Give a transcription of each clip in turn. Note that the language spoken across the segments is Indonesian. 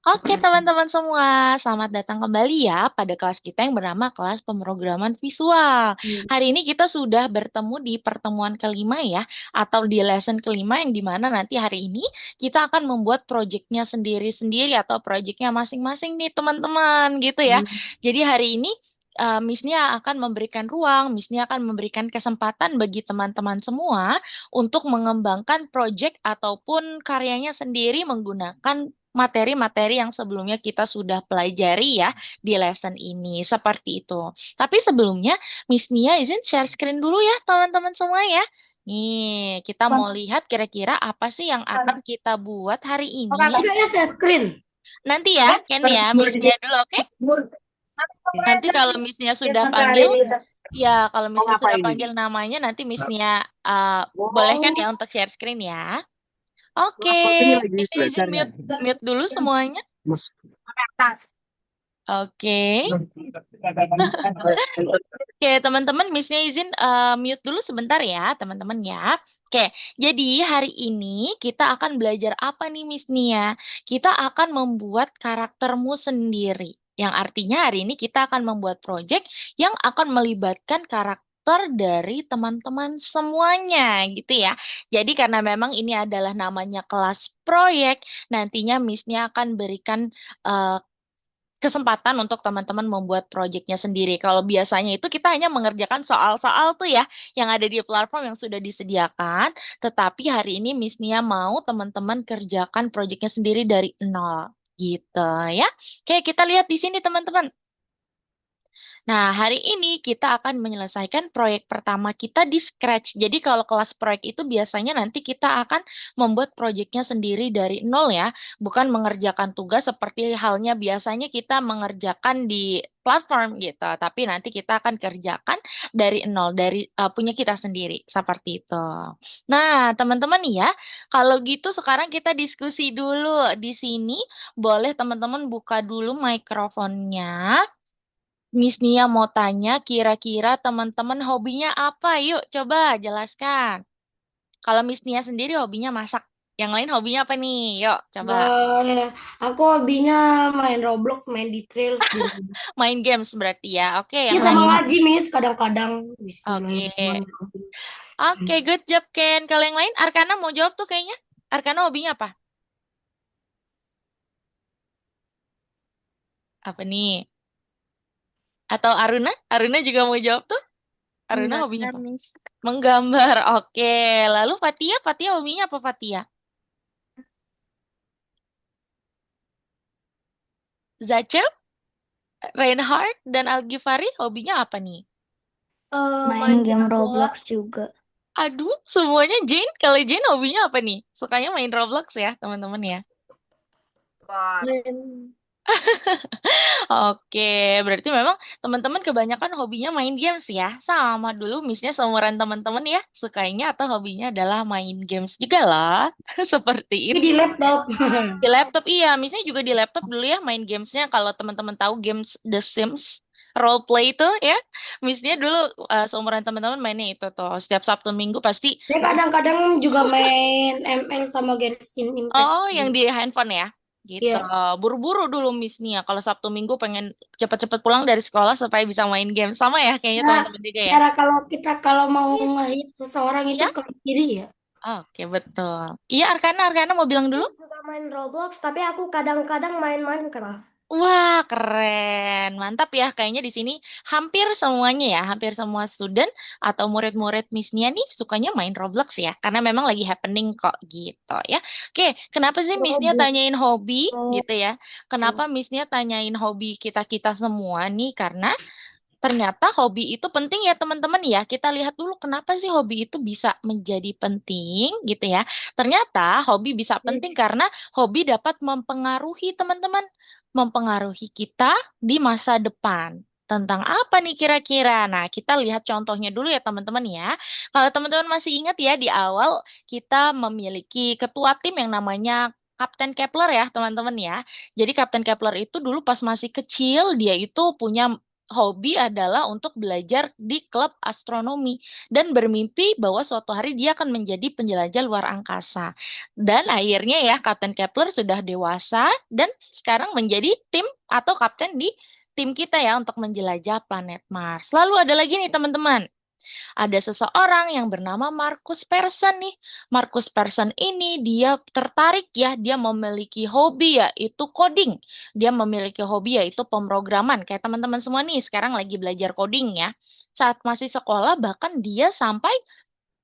Oke, teman-teman semua, selamat datang kembali ya pada kelas kita yang bernama kelas pemrograman visual. Hmm. Hari ini kita sudah bertemu di pertemuan kelima ya, atau di lesson kelima yang dimana nanti hari ini kita akan membuat proyeknya sendiri-sendiri atau proyeknya masing-masing nih teman-teman gitu ya. Jadi hari ini Miss Nia akan memberikan ruang, Miss Nia akan memberikan kesempatan bagi teman-teman semua untuk mengembangkan proyek ataupun karyanya sendiri menggunakan materi-materi yang sebelumnya kita sudah pelajari ya di lesson ini. Seperti itu. Tapi sebelumnya, Miss Nia izin share screen dulu ya teman-teman semua ya. Nih, kita mau lihat kira-kira apa sih yang akan kita buat hari ini. Bisa ya share screen? Nanti ya, Ken ya, Miss Nia dulu, oke? Nanti kalau Miss Nia sudah panggil, ya kalau Mau Miss Nia sudah ngapain nih? panggil namanya, nanti Miss Nia boleh kan ya untuk share screen ya. Oke, Ini lagi Miss Nia izin belajar ya? mute, mute dulu semuanya. Mas. Oke. Oke, teman-teman, Missnya izin mute dulu sebentar ya, teman-teman ya. Oke, jadi hari ini kita akan belajar apa nih, Miss Nia? Kita akan membuat karaktermu sendiri. Yang artinya hari ini kita akan membuat project yang akan melibatkan karakter dari teman-teman semuanya, gitu ya. Jadi karena memang ini adalah namanya kelas proyek, nantinya Missnya akan berikan eh, kesempatan untuk teman-teman membuat proyeknya sendiri. Kalau biasanya itu kita hanya mengerjakan soal-soal tuh ya yang ada di platform yang sudah disediakan, tetapi hari ini Miss Nia mau teman-teman kerjakan proyeknya sendiri dari nol gitu ya. Oke, kita lihat di sini teman-teman. Nah, hari ini kita akan menyelesaikan proyek pertama kita di Scratch. Jadi kalau kelas proyek itu biasanya nanti kita akan membuat proyeknya sendiri dari nol ya, bukan mengerjakan tugas seperti halnya biasanya kita mengerjakan di platform gitu. Tapi nanti kita akan kerjakan dari nol, dari punya kita sendiri, seperti itu. Nah, teman-teman ya, kalau gitu sekarang kita diskusi dulu di sini. Boleh teman-teman buka dulu mikrofonnya. Miss Nia mau tanya, kira-kira teman-teman hobinya apa? Yuk, coba jelaskan. Kalau Miss Nia sendiri hobinya masak. Yang lain hobinya apa nih? Yuk, coba. Aku hobinya main Roblox, main di Trails di rumah. Main games berarti ya. Oke, Ya yang sama lain. ngaji, Miss. Kadang-kadang Oke. Bismillahirrahmanirrahim. Oke, good job, Ken. Kalau yang lain, Arkana mau jawab tuh kayaknya. Arkana hobinya apa? Apa nih? Atau Aruna? Aruna juga mau jawab tuh? Aruna hobinya Menggambar, apa? Miss. Menggambar. Oke. Lalu Fatia? Fatia hobinya apa Fatia? Zachel, Reinhard, dan Algifari hobinya apa nih? Main Main game sepak bola. Roblox juga. Aduh, semuanya Jane. Kalau Jane hobinya apa nih? Sukanya main Roblox ya, teman-teman ya. Main Oke, berarti memang teman-teman kebanyakan hobinya main games ya. Sama dulu, misalnya seumuran teman-teman ya, sukanya atau hobinya adalah main games juga lah. Seperti Tapi di itu. laptop. Di laptop iya, misalnya juga di laptop dulu ya main gamesnya. Kalau teman-teman tahu games The Sims, role play itu ya, misalnya dulu seumuran teman-teman mainnya itu tuh. Setiap Sabtu Minggu pasti. Saya kadang-kadang juga main ML sama Genshin Impact. Oh, yang di handphone ya? Gitu. Iya. Buru-buru dulu Miss Nia. Kalau Sabtu Minggu pengen cepet-cepet pulang dari sekolah supaya bisa main game. Sama ya kayaknya Nah, teman-teman juga ya. cara kalau kita kalau mau Miss. ngehit seseorang itu Iya? klik kiri ya. Oke, betul. Iya, Arkana mau bilang dulu? Suka main Roblox, tapi aku kadang-kadang main Minecraft. Wah, keren. Mantap ya. Kayaknya di sini hampir semuanya ya, hampir semua student atau murid-murid Miss Nia nih sukanya main Roblox ya. Karena memang lagi happening kok gitu ya. Oke, kenapa sih Miss Nia Roblox. tanyain hobi Oh, gitu ya? Kenapa Miss Nia tanyain hobi kita-kita semua nih? Karena ternyata hobi itu penting ya teman-teman ya. Kita lihat dulu kenapa sih hobi itu bisa menjadi penting gitu ya. Ternyata hobi bisa penting karena hobi dapat mempengaruhi teman-teman, mempengaruhi kita di masa depan. Tentang apa nih kira-kira? Nah, kita lihat contohnya dulu ya teman-teman ya. Kalau teman-teman masih ingat ya di awal kita memiliki ketua tim yang namanya Kapten Kepler ya teman-teman ya. Jadi Kapten Kepler itu dulu pas masih kecil dia itu punya hobi adalah untuk belajar di klub astronomi dan bermimpi bahwa suatu hari dia akan menjadi penjelajah luar angkasa. Dan akhirnya ya Kapten Kepler sudah dewasa dan sekarang menjadi tim atau kapten di tim kita ya untuk menjelajah planet Mars. Lalu ada lagi nih teman-teman. Ada seseorang yang bernama Marcus Persson nih. Marcus Persson ini dia tertarik ya, dia memiliki hobi yaitu coding. Dia memiliki hobi yaitu pemrograman. Kayak teman-teman semua nih sekarang lagi belajar coding ya. Saat masih sekolah bahkan dia sampai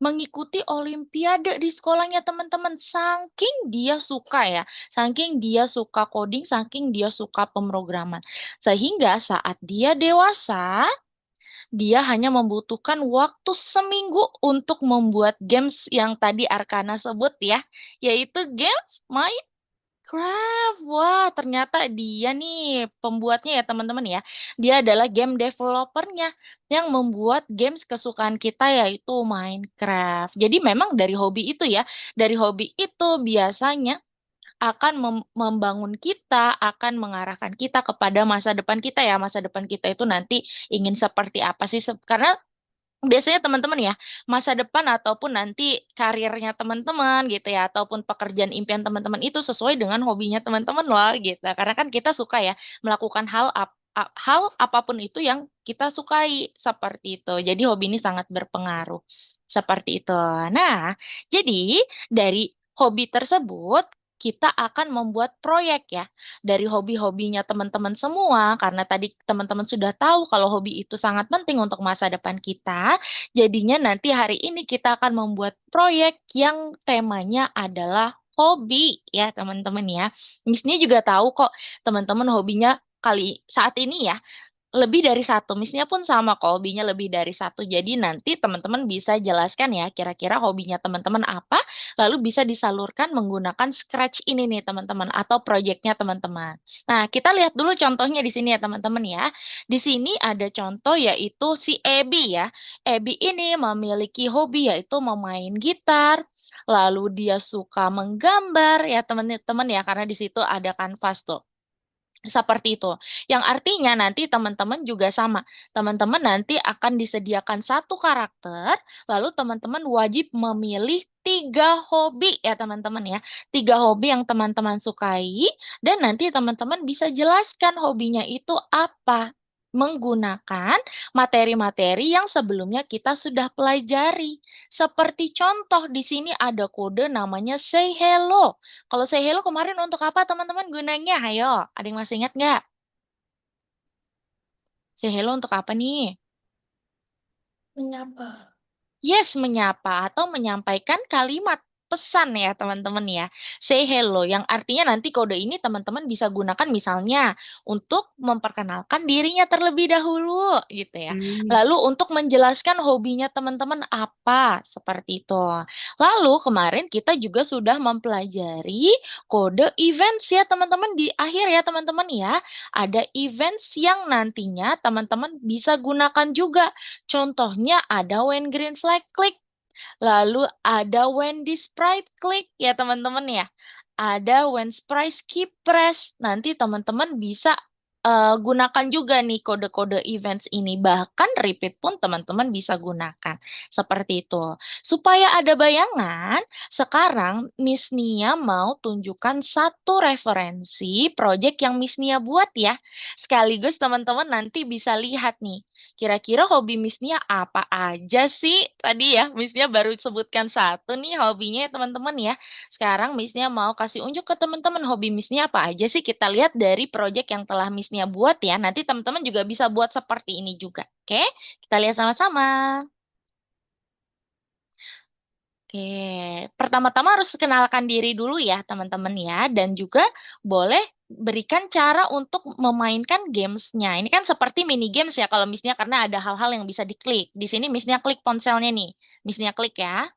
mengikuti olimpiade di sekolahnya teman-teman. Saking dia suka ya, saking dia suka coding, saking dia suka pemrograman. Sehingga saat dia dewasa, dia hanya membutuhkan waktu seminggu untuk membuat games yang tadi Arkana sebut ya, yaitu games Minecraft. Wah, ternyata dia nih pembuatnya ya teman-teman ya. Dia adalah game developernya yang membuat games kesukaan kita yaitu Minecraft. Jadi memang dari hobi itu ya, dari hobi itu biasanya akan membangun kita, akan mengarahkan kita kepada masa depan kita ya. Masa depan kita itu nanti ingin seperti apa sih? Karena biasanya teman-teman ya, masa depan ataupun nanti karirnya teman-teman gitu ya, ataupun pekerjaan impian teman-teman itu sesuai dengan hobinya teman-teman loh gitu. Karena kan kita suka ya melakukan hal apapun itu yang kita sukai seperti itu. Jadi hobi ini sangat berpengaruh seperti itu. Nah, jadi dari hobi tersebut kita akan membuat proyek ya dari hobi-hobinya teman-teman semua, karena tadi teman-teman sudah tahu kalau hobi itu sangat penting untuk masa depan kita. Jadinya nanti hari ini kita akan membuat proyek yang temanya adalah hobi ya teman-teman ya. Miss juga tahu kok teman-teman hobinya kali saat ini ya lebih dari satu. Missnya pun sama kok, hobinya lebih dari satu. Jadi nanti teman-teman bisa jelaskan ya kira-kira hobinya teman-teman apa, lalu bisa disalurkan menggunakan Scratch ini nih teman-teman, atau proyeknya teman-teman. Nah, kita lihat dulu contohnya di sini ya teman-teman ya. Di sini ada contoh yaitu si Ebi ya. Ebi ini memiliki hobi yaitu memain gitar, lalu dia suka menggambar ya teman-teman ya, karena di situ ada kanvas tuh. Seperti itu. Yang artinya nanti teman-teman juga sama. Teman-teman nanti akan disediakan satu karakter, lalu teman-teman wajib memilih tiga hobi ya teman-teman ya. Tiga hobi yang teman-teman sukai, dan nanti teman-teman bisa jelaskan hobinya itu apa. Menggunakan materi-materi yang sebelumnya kita sudah pelajari. Seperti contoh di sini ada kode namanya say hello. Kalau say hello kemarin untuk apa teman-teman gunanya? Ayo, ada yang masih ingat nggak? Say hello untuk apa nih? Menyapa. Yes, menyapa atau menyampaikan kalimat pesan ya teman-teman ya. Say hello yang artinya nanti kode ini teman-teman bisa gunakan misalnya untuk memperkenalkan dirinya terlebih dahulu gitu ya. Hmm. Lalu untuk menjelaskan hobinya teman-teman apa seperti itu. Lalu kemarin kita juga sudah mempelajari kode events ya teman-teman di akhir ya teman-teman ya. Ada events yang nantinya teman-teman bisa gunakan juga. Contohnya ada when green flag click, lalu ada when this sprite click ya teman-teman ya. Ada when sprite skip press. Nanti teman-teman bisa gunakan juga nih kode-kode events ini. Bahkan repeat pun teman-teman bisa gunakan. Seperti itu. Supaya ada bayangan, sekarang Miss Nia mau tunjukkan satu referensi project yang Miss Nia buat ya. Sekaligus teman-teman nanti bisa lihat nih. Kira-kira hobi Miss Nia apa aja sih? Tadi ya, Miss Nia baru sebutkan satu nih hobinya ya teman-teman ya. Sekarang Miss Nia mau kasih unjuk ke teman-teman hobi Miss Nia apa aja sih? Kita lihat dari project yang telah Miss Nia buat ya. Nanti teman-teman juga bisa buat seperti ini juga. Oke, kita lihat sama-sama. Oke, pertama-tama harus kenalkan diri dulu ya teman-teman ya. Dan juga boleh berikan cara untuk memainkan gamesnya. Ini kan seperti mini games ya kalau misalnya karena ada hal-hal yang bisa diklik. Di sini misalnya klik ponselnya nih. Misalnya klik ya.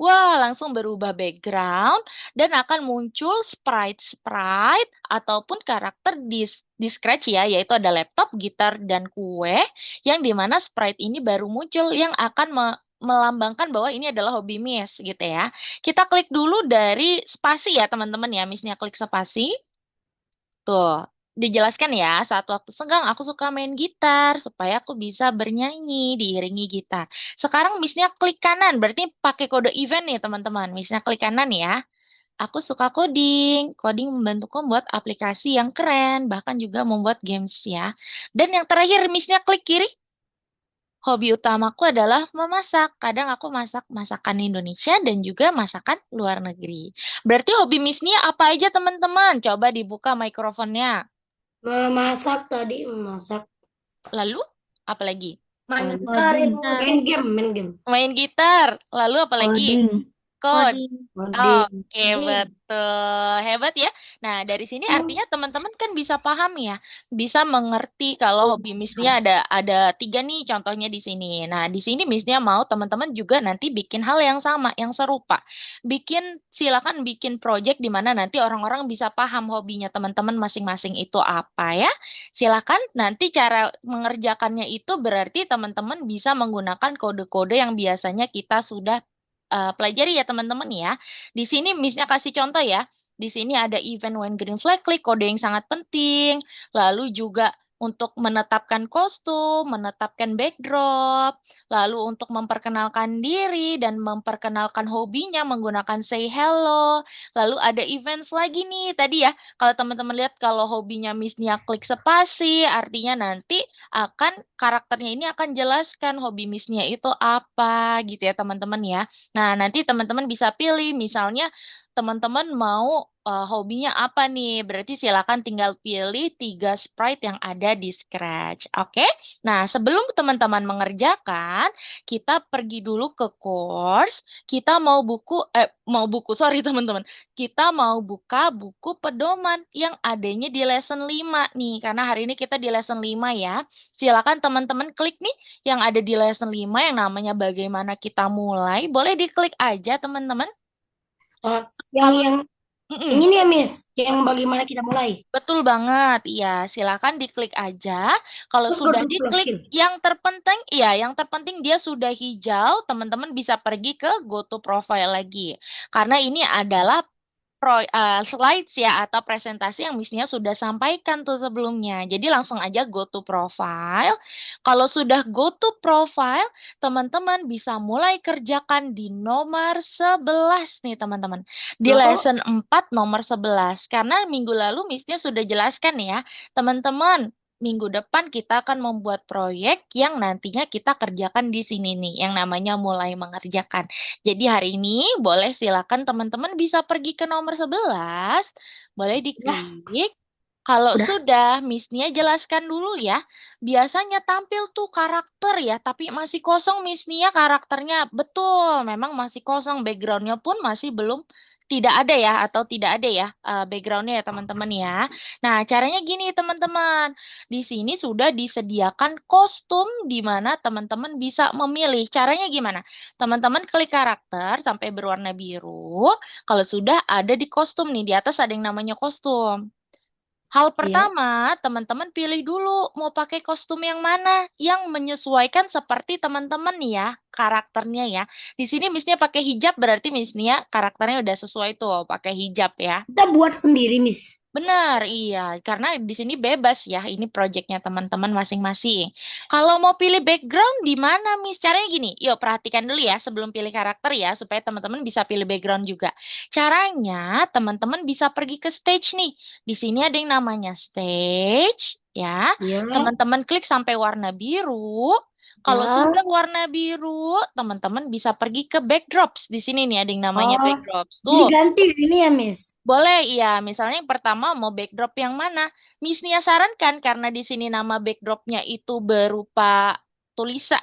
Wah, langsung berubah background dan akan muncul sprite-sprite ataupun karakter di Scratch ya, yaitu ada laptop, gitar, dan kue, yang dimana sprite ini baru muncul yang akan melambangkan bahwa ini adalah hobi Miss gitu ya. Kita klik dulu dari spasi ya teman-teman ya, Missnya klik spasi. Tuh. dijelaskan ya, saat waktu senggang aku suka main gitar supaya aku bisa bernyanyi diiringi gitar. Sekarang Missnya klik kanan, berarti pakai kode event nih teman-teman. Missnya klik kanan ya. Aku suka coding. Coding membantuku membuat aplikasi yang keren, bahkan juga membuat games ya. Dan yang terakhir, Missnya klik kiri. Hobi utamaku adalah memasak. Kadang aku masak masakan Indonesia dan juga masakan luar negeri. Berarti hobi Missnya apa aja teman-teman? Coba dibuka mikrofonnya. Memasak tadi, memasak. Lalu, apa lagi? Main Lalu gitar Coding. itu. main game, main game. Main gitar. Lalu apa lagi? Coding. Code. Coding. Coding. Oke, betul. Hebat ya. Nah, dari sini artinya teman-teman kan bisa paham ya, bisa mengerti kalau hobi Missnya ada tiga nih contohnya di sini. Nah, di sini Missnya mau teman-teman juga nanti bikin hal yang sama, yang serupa. Silakan bikin project di mana nanti orang-orang bisa paham hobinya teman-teman masing-masing itu apa ya. Silakan nanti cara mengerjakannya itu berarti teman-teman bisa menggunakan kode-kode yang biasanya kita sudah pelajari ya teman-teman ya. Di sini Missnya kasih contoh ya. Di sini ada event when green flag click, kode yang sangat penting. Lalu juga untuk menetapkan kostum, menetapkan backdrop, lalu untuk memperkenalkan diri dan memperkenalkan hobinya menggunakan say hello. Lalu ada events lagi nih tadi ya. Kalau teman-teman lihat kalau hobinya Missnya klik spasi, artinya nanti karakternya ini akan jelaskan hobi Missnya itu apa gitu ya teman-teman ya. Nah, nanti teman-teman bisa pilih, misalnya teman-teman mau hobinya apa nih? Berarti silakan tinggal pilih tiga sprite yang ada di Scratch. Oke? Nah, sebelum teman-teman mengerjakan, kita pergi dulu ke course. Kita mau buku, sorry teman-teman. Kita mau buka buku pedoman yang adanya di lesson 5 nih. Karena hari ini kita di lesson 5 ya. Silakan teman-teman klik nih yang ada di lesson 5 yang namanya bagaimana kita mulai. Boleh diklik aja teman-teman. Oh, Kalau yang Mm-mm, ini nih ya, Miss. Yang bagaimana kita mulai? betul banget. Iya, silakan diklik aja. Kalau Terus sudah double diklik skin. yang terpenting, iya, yang terpenting dia sudah hijau, teman-teman bisa pergi ke go to profile lagi. Karena ini adalah slides ya atau presentasi yang mestinya sudah sampaikan tuh sebelumnya. Jadi langsung aja go to profile. Kalau sudah go to profile, teman-teman bisa mulai kerjakan di nomor 11 nih teman-teman. Di Kenapa? lesson 4 nomor 11. Karena minggu lalu mestinya sudah jelaskan ya, teman-teman. Minggu depan kita akan membuat proyek yang nantinya kita kerjakan di sini nih, yang namanya mulai mengerjakan. Jadi hari ini boleh silakan teman-teman bisa pergi ke nomor 11, boleh Udah, diklik. Kalau udah. sudah, Missnya jelaskan dulu ya. Biasanya tampil tuh karakter ya, tapi masih kosong Missnya karakternya. Betul, memang masih kosong. Backgroundnya pun masih belum tidak ada ya, atau tidak ada ya backgroundnya ya teman-teman ya. Nah, caranya gini teman-teman. Di sini sudah disediakan kostum di mana teman-teman bisa memilih. Caranya gimana? Teman-teman klik karakter sampai berwarna biru. Kalau sudah ada di kostum nih, di atas ada yang namanya kostum. Hal Iya. pertama, teman-teman pilih dulu mau pakai kostum yang mana yang menyesuaikan seperti teman-teman nih ya, karakternya ya. Di sini Missnya pakai hijab berarti Missnya karakternya udah sesuai tuh pakai hijab ya. Kita buat sendiri, Miss. Benar, iya. Karena di sini bebas ya, ini proyeknya teman-teman masing-masing. Kalau mau pilih background di mana, Miss? Caranya gini, yuk perhatikan dulu ya sebelum pilih karakter ya, supaya teman-teman bisa pilih background juga. Caranya, teman-teman bisa pergi ke stage nih. Di sini ada yang namanya stage, ya. Iya. Teman-teman klik sampai warna biru. Kalau Ya. sudah warna biru, teman-teman bisa pergi ke backdrops. Di sini nih ada yang namanya Oh, backdrops. jadi Tuh. ganti ini ya, Miss. Boleh, iya. Misalnya yang pertama mau backdrop yang mana? Miss Nia sarankan karena di sini nama backdropnya itu berupa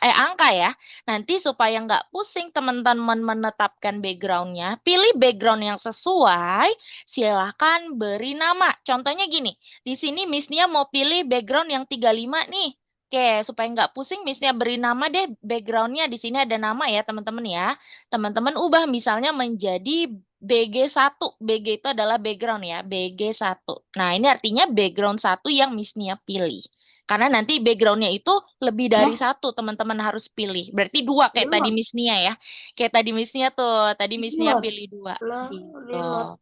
angka ya. Nanti supaya nggak pusing teman-teman menetapkan backgroundnya, pilih background yang sesuai. Silahkan beri nama. Contohnya gini, di sini Miss Nia mau pilih background yang 35 nih. Oke, supaya nggak pusing, Miss Nia beri nama deh backgroundnya. Di sini ada nama ya teman-teman ya. Teman-teman ubah misalnya menjadi BG1. BG itu adalah background ya, BG1. Nah, ini artinya background satu yang Miss Nia pilih. Karena nanti backgroundnya itu lebih dari Lah, satu, teman-teman harus pilih. Berarti dua kayak tadi lima. Miss Nia ya. Kayak tadi Miss Nia tuh, tadi Miss Nia Lima. pilih dua. Lah, Gitu. lima.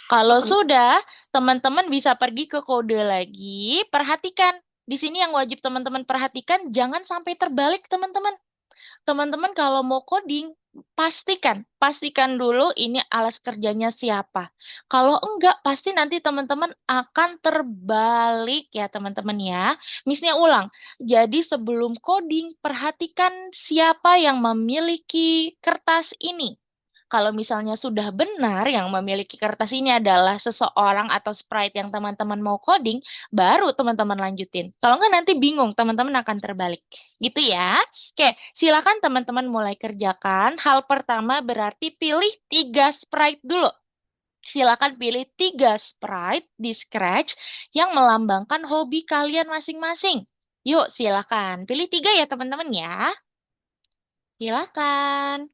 Kalau sudah, teman-teman bisa pergi ke kode lagi. Perhatikan, di sini yang wajib teman-teman perhatikan, jangan sampai terbalik, teman-teman. Teman-teman kalau mau coding, pastikan dulu ini alas kerjanya siapa. Kalau enggak, pasti nanti teman-teman akan terbalik ya, teman-teman ya. Misalnya ulang. Jadi sebelum coding, perhatikan siapa yang memiliki kertas ini. Kalau misalnya sudah benar yang memiliki kertas ini adalah seseorang atau sprite yang teman-teman mau coding, baru teman-teman lanjutin. Kalau nggak nanti bingung, teman-teman akan terbalik. Gitu ya. Oke, silakan teman-teman mulai kerjakan. Hal pertama berarti pilih 3 sprite dulu. Silakan pilih 3 sprite di Scratch yang melambangkan hobi kalian masing-masing. Yuk, silakan. Pilih 3 ya teman-teman ya. Silakan.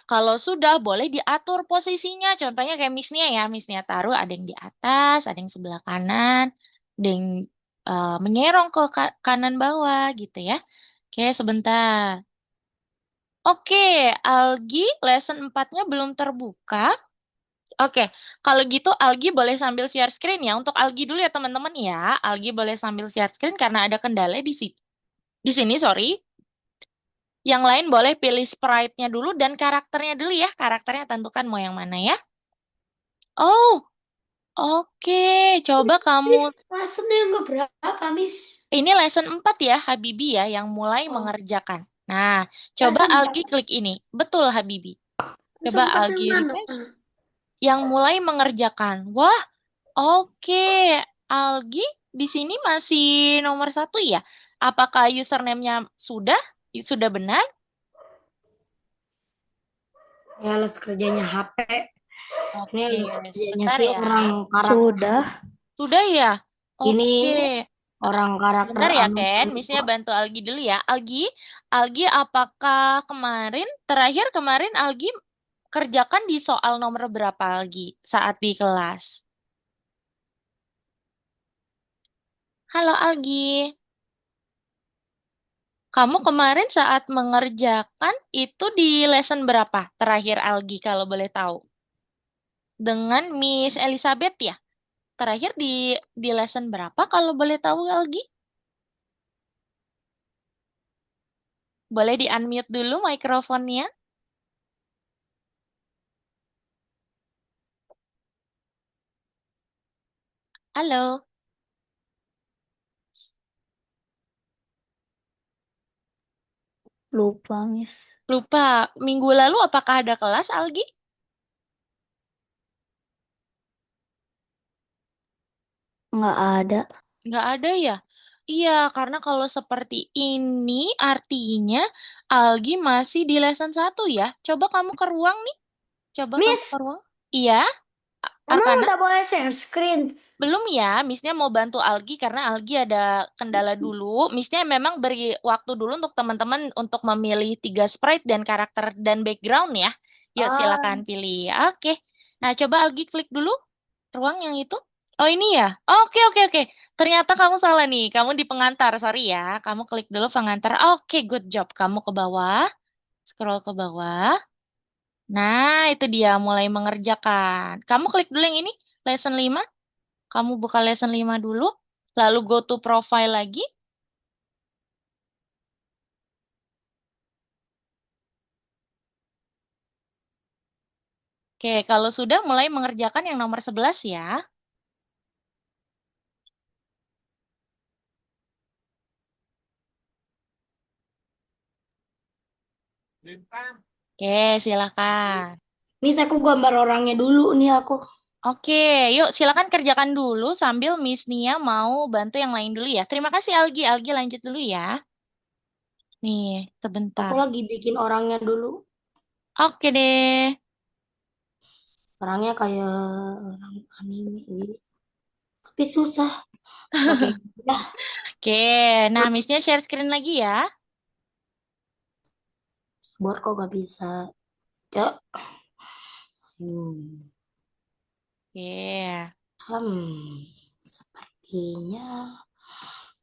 Kalau sudah, boleh diatur posisinya. Contohnya kayak Miss Nia ya. Miss Nia taruh ada yang di atas, ada yang sebelah kanan, ada yang menyerong ke kanan bawah gitu ya. Oke, sebentar. Oke, Algi lesson 4-nya belum terbuka. Oke, kalau gitu Algi boleh sambil share screen ya. Untuk Algi dulu ya teman-teman ya. Algi boleh sambil share screen karena ada kendala di sini. Di sini, sorry. Yang lain boleh pilih sprite-nya dulu dan karakternya dulu ya. Karakternya tentukan mau yang mana ya. Oh, oke. Coba kamu, Miss, lesson-nya nggak berapa, Miss? ini lesson 4 ya, Habibi ya, yang mulai Oh, mengerjakan. Nah, coba lesson Algi 4. klik ini. Betul, Habibi. Coba Lesson 4 Algi yang mana? refresh. Yang mulai mengerjakan. Wah, oke. Algi di sini masih nomor 1 ya. Apakah username-nya sudah? Sudah benar? Ya, les kerjanya HP. Ini Oke, les kerjanya sebentar sih ya. orang karakter. Sudah. Sudah ya? Ini Oke. orang karakter Bentar ya, anu. Ken. Misalnya bantu Algi dulu ya. Algi, apakah terakhir kemarin Algi kerjakan di soal nomor berapa Algi saat di kelas? Halo Algi, kamu kemarin saat mengerjakan itu di lesson berapa? Terakhir Algi kalau boleh tahu. Dengan Miss Elizabeth ya? Terakhir di lesson berapa kalau boleh tahu Algi? Boleh di-unmute dulu mikrofonnya? Halo. Lupa, Miss. Lupa, minggu lalu apakah ada kelas Algi? Nggak ada. Nggak ada ya? Iya, karena kalau seperti ini artinya Algi masih di lesson 1 ya. Coba kamu ke ruang nih. Coba kamu ke Miss, ruang. Iya, emang Arkana. udah boleh share screen? Belum ya, Missnya mau bantu Algi karena Algi ada kendala dulu. Missnya memang beri waktu dulu untuk teman-teman untuk memilih 3 sprite dan karakter dan background ya. Yuk Ah, silakan pilih. Oke. Nah, coba Algi klik dulu ruang yang itu. Oh ini ya. Oke oke oke. Ternyata kamu salah nih. Kamu di pengantar. Sorry ya. Kamu klik dulu pengantar. Oke, good job. Kamu ke bawah. Scroll ke bawah. Nah, itu dia mulai mengerjakan. Kamu klik dulu yang ini. Lesson 5. Kamu buka lesson 5 dulu. Lalu go to profile lagi. Oke, kalau sudah mulai mengerjakan yang nomor 11 ya. Oke, silakan. Miss, aku gambar orangnya dulu nih aku. Oke, yuk silakan kerjakan dulu sambil Miss Nia mau bantu yang lain dulu ya. Terima kasih Algi. Algi lanjut dulu ya. Nih, Aku sebentar. lagi bikin orangnya dulu. Oke deh. Orangnya kayak orang anime gitu. Tapi susah. Oke. Dah. Oke, nah Missnya share screen lagi ya. Buat kok gak bisa. Cok. Hmm. Oke. Sepertinya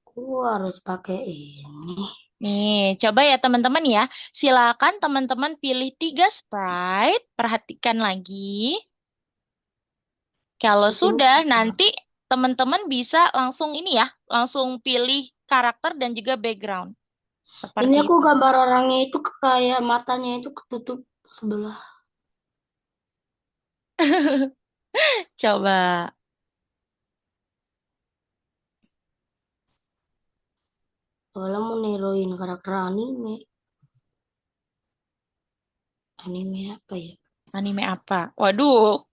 aku harus pakai ini. Nih, coba ya teman-teman ya. Silakan teman-teman pilih 3 sprite. Perhatikan lagi. Kalau Di sini sudah, nanti teman-teman bisa langsung ini ya, langsung pilih karakter dan juga background. ini Seperti aku itu. gambar orangnya itu kayak matanya itu ketutup sebelah. Coba. Soalnya mau niruin karakter anime. Anime apa ya? Anime apa? Waduh.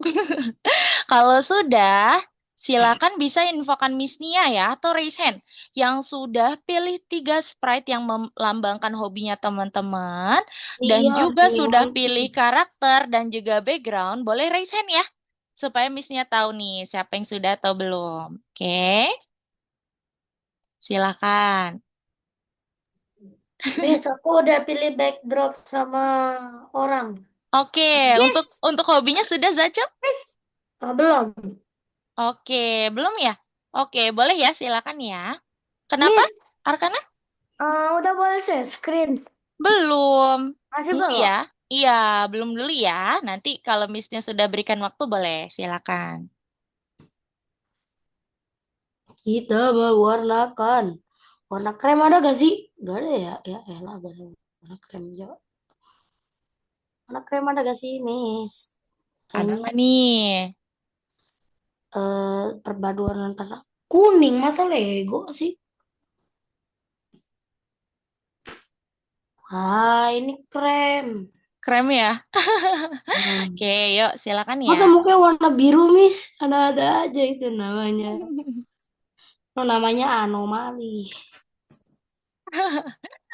Kalau sudah, silakan bisa infokan Miss Nia ya, atau raise hand. Yang sudah pilih 3 sprite yang melambangkan hobinya teman-teman, dan Iya, juga ini sudah One pilih Piece. karakter dan juga background, boleh raise hand ya. Supaya Miss Nia tahu nih, siapa yang sudah atau belum. Oke, silakan. Miss, aku udah pilih backdrop sama orang. Oke, untuk Miss, untuk hobinya sudah Zaco? Miss. Belum. Oke, belum ya? Oke, boleh ya, silakan ya. Kenapa? Miss, Arkana? udah boleh share screen. Belum. Masih Dulu ya. belum? Iya, belum dulu ya. Nanti kalau Missnya sudah berikan waktu boleh, silakan. Kita mewarnakan. Warna krem ada gak sih? Gak ada ya? Ya elah, gak ada warna krem juga. Warna krem ada gak sih, Miss? Ada Ini nggak nih? perpaduan antara kuning, masa Lego sih? Ah, ini krem. Krem ya? Hmm. Oke, yuk silakan ya. Masa mukanya warna biru, Miss? Ada-ada aja itu namanya. Oh, namanya anomali.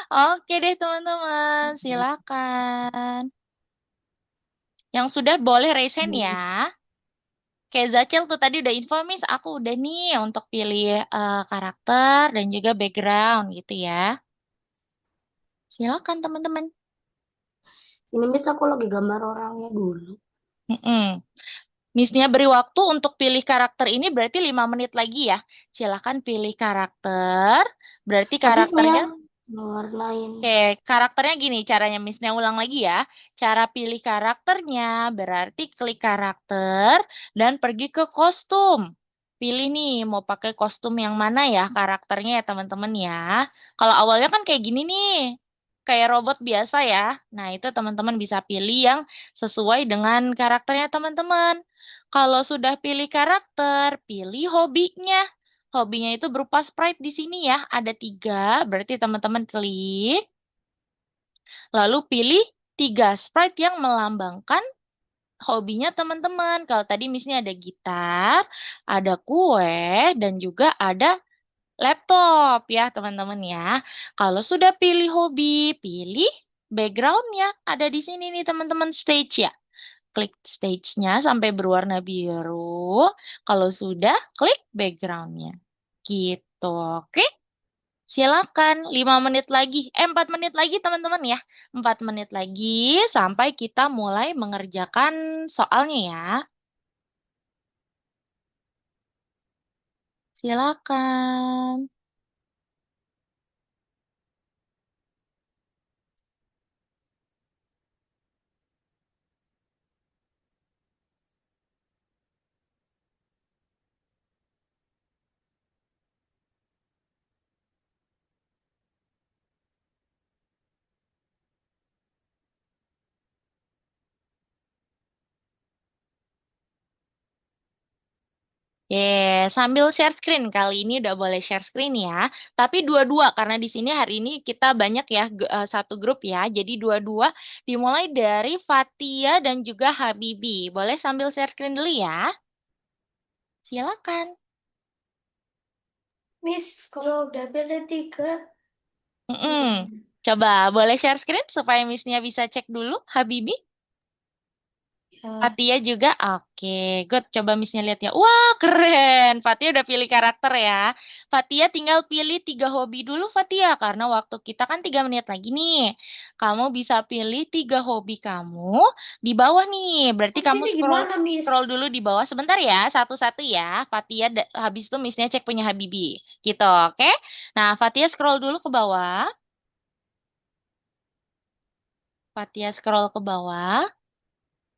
Oke deh teman-teman, silakan. Yang sudah boleh raise hand ya. Kayak Zacil tuh tadi udah info, Miss. Aku udah nih untuk pilih karakter dan juga background gitu ya. Silakan teman-teman. Ini Miss aku lagi gambar orangnya dulu. Mm-mm. Missnya beri waktu untuk pilih karakter ini berarti 5 menit lagi ya. Silakan pilih karakter. Berarti Tapi saya karakternya, mewarnain. oke, karakternya gini caranya Missnya ulang lagi ya. Cara pilih karakternya berarti klik karakter dan pergi ke kostum. Pilih nih mau pakai kostum yang mana ya karakternya ya teman-teman ya. Kalau awalnya kan kayak gini nih. Kayak robot biasa ya. Nah, itu teman-teman bisa pilih yang sesuai dengan karakternya teman-teman. Kalau sudah pilih karakter, pilih hobinya. Hobinya itu berupa sprite di sini ya. Ada 3, berarti teman-teman klik. Lalu pilih 3 sprite yang melambangkan hobinya teman-teman. Kalau tadi misalnya ada gitar, ada kue, dan juga ada laptop ya teman-teman ya. Kalau sudah pilih hobi, pilih backgroundnya. Ada di sini nih teman-teman stage ya. Klik stage-nya sampai berwarna biru. Kalau sudah, klik background-nya. Gitu, oke? Silakan, 5 menit lagi. 4 menit lagi teman-teman ya. 4 menit lagi sampai kita mulai mengerjakan soalnya ya. Silakan. Sambil share screen. Kali ini udah boleh share screen ya. Tapi dua-dua, karena di sini hari ini kita banyak ya, satu grup ya. Jadi dua-dua dimulai dari Fatia dan juga Habibi. Boleh sambil share screen dulu ya. Silakan. Miss, kalau udah pilih 3, Mm-mm. Coba boleh share screen supaya Missnya bisa cek dulu, Habibi. ya. Fatia juga, oke, good. Coba Missnya lihat ya. Wah, keren. Fatia udah pilih karakter ya. Fatia tinggal pilih 3 hobi dulu, Fatia. Karena waktu kita kan 3 menit lagi nih. Kamu bisa pilih 3 hobi kamu di bawah nih. Berarti Nanti kamu ini scroll gimana, Miss? scroll dulu di bawah sebentar ya, satu-satu ya. Fatia, habis itu Missnya cek punya Habibi. Gitu, oke? Nah, Fatia scroll dulu ke bawah. Fatia scroll ke bawah.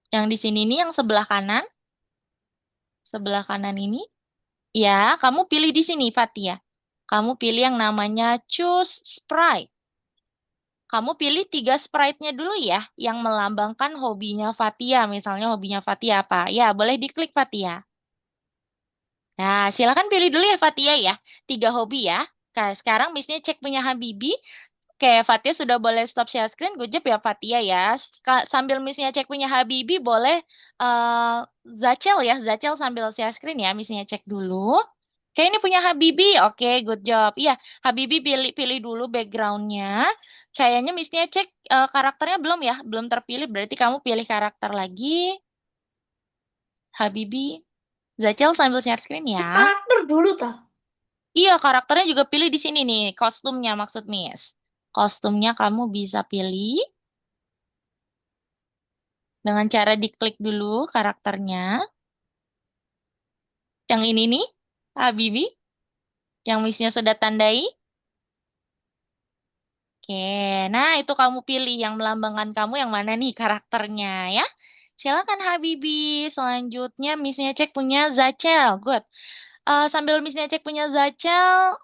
Yang di sini nih, yang sebelah kanan. sebelah kanan ini. Ya, kamu pilih di sini, Fatia. Kamu pilih yang namanya Choose Sprite. Kamu pilih 3 sprite-nya dulu ya, yang melambangkan hobinya Fatia. Misalnya hobinya Fatia apa? Ya, boleh diklik Fatia. Nah, silakan pilih dulu ya Fatia ya. 3 hobi ya. Sekarang misalnya cek punya Habibi. Oke, Fatia sudah boleh stop share screen. Good job ya Fatia ya. Sambil misalnya cek punya Habibi, boleh eh Zachel ya. Zachel sambil share screen ya. Misalnya cek dulu. Oke, ini punya Habibi. Oke, good job. Iya, Habibi pilih dulu backgroundnya. Kayaknya misalnya cek karakternya belum ya. Belum terpilih. Berarti kamu pilih karakter lagi. Habibi. Zachel sambil share screen ya. Karakter dulu tah. Iya, karakternya juga pilih di sini nih, kostumnya maksud Miss. Kostumnya kamu bisa pilih dengan cara diklik dulu karakternya. Yang ini nih, Habibi, yang Missnya sudah tandai. Oke, nah itu kamu pilih yang melambangkan kamu yang mana nih karakternya ya. Silakan Habibi. Selanjutnya Missnya cek punya Zachel. Good. Sambil Missnya cek punya Zachel,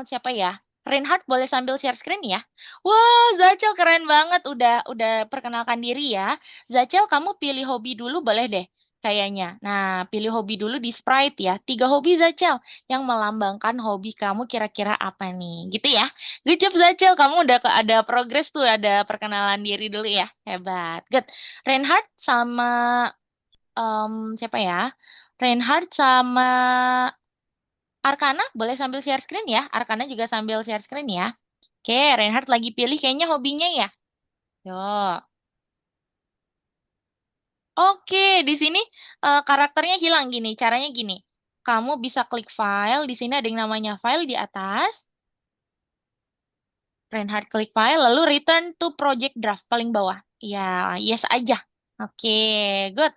siapa ya? Reinhard boleh sambil share screen ya. Wah, Zachel keren banget. Udah perkenalkan diri ya. Zachel, kamu pilih hobi dulu boleh deh. Kayaknya. Nah, pilih hobi dulu di Sprite ya. 3 hobi Zachel yang melambangkan hobi kamu kira-kira apa nih? Gitu ya. Good job Zachel, kamu udah ada progress tuh, ada perkenalan diri dulu ya. Hebat. Good. Reinhard sama siapa ya? Reinhard sama Arkana boleh sambil share screen ya. Arkana juga sambil share screen ya. Oke, Reinhard lagi pilih kayaknya hobinya ya. Yo. Oke, di sini karakternya hilang gini. Caranya gini. Kamu bisa klik file. Di sini ada yang namanya file di atas. Reinhard klik file, lalu return to project draft paling bawah. Ya, yes aja. Oke, good.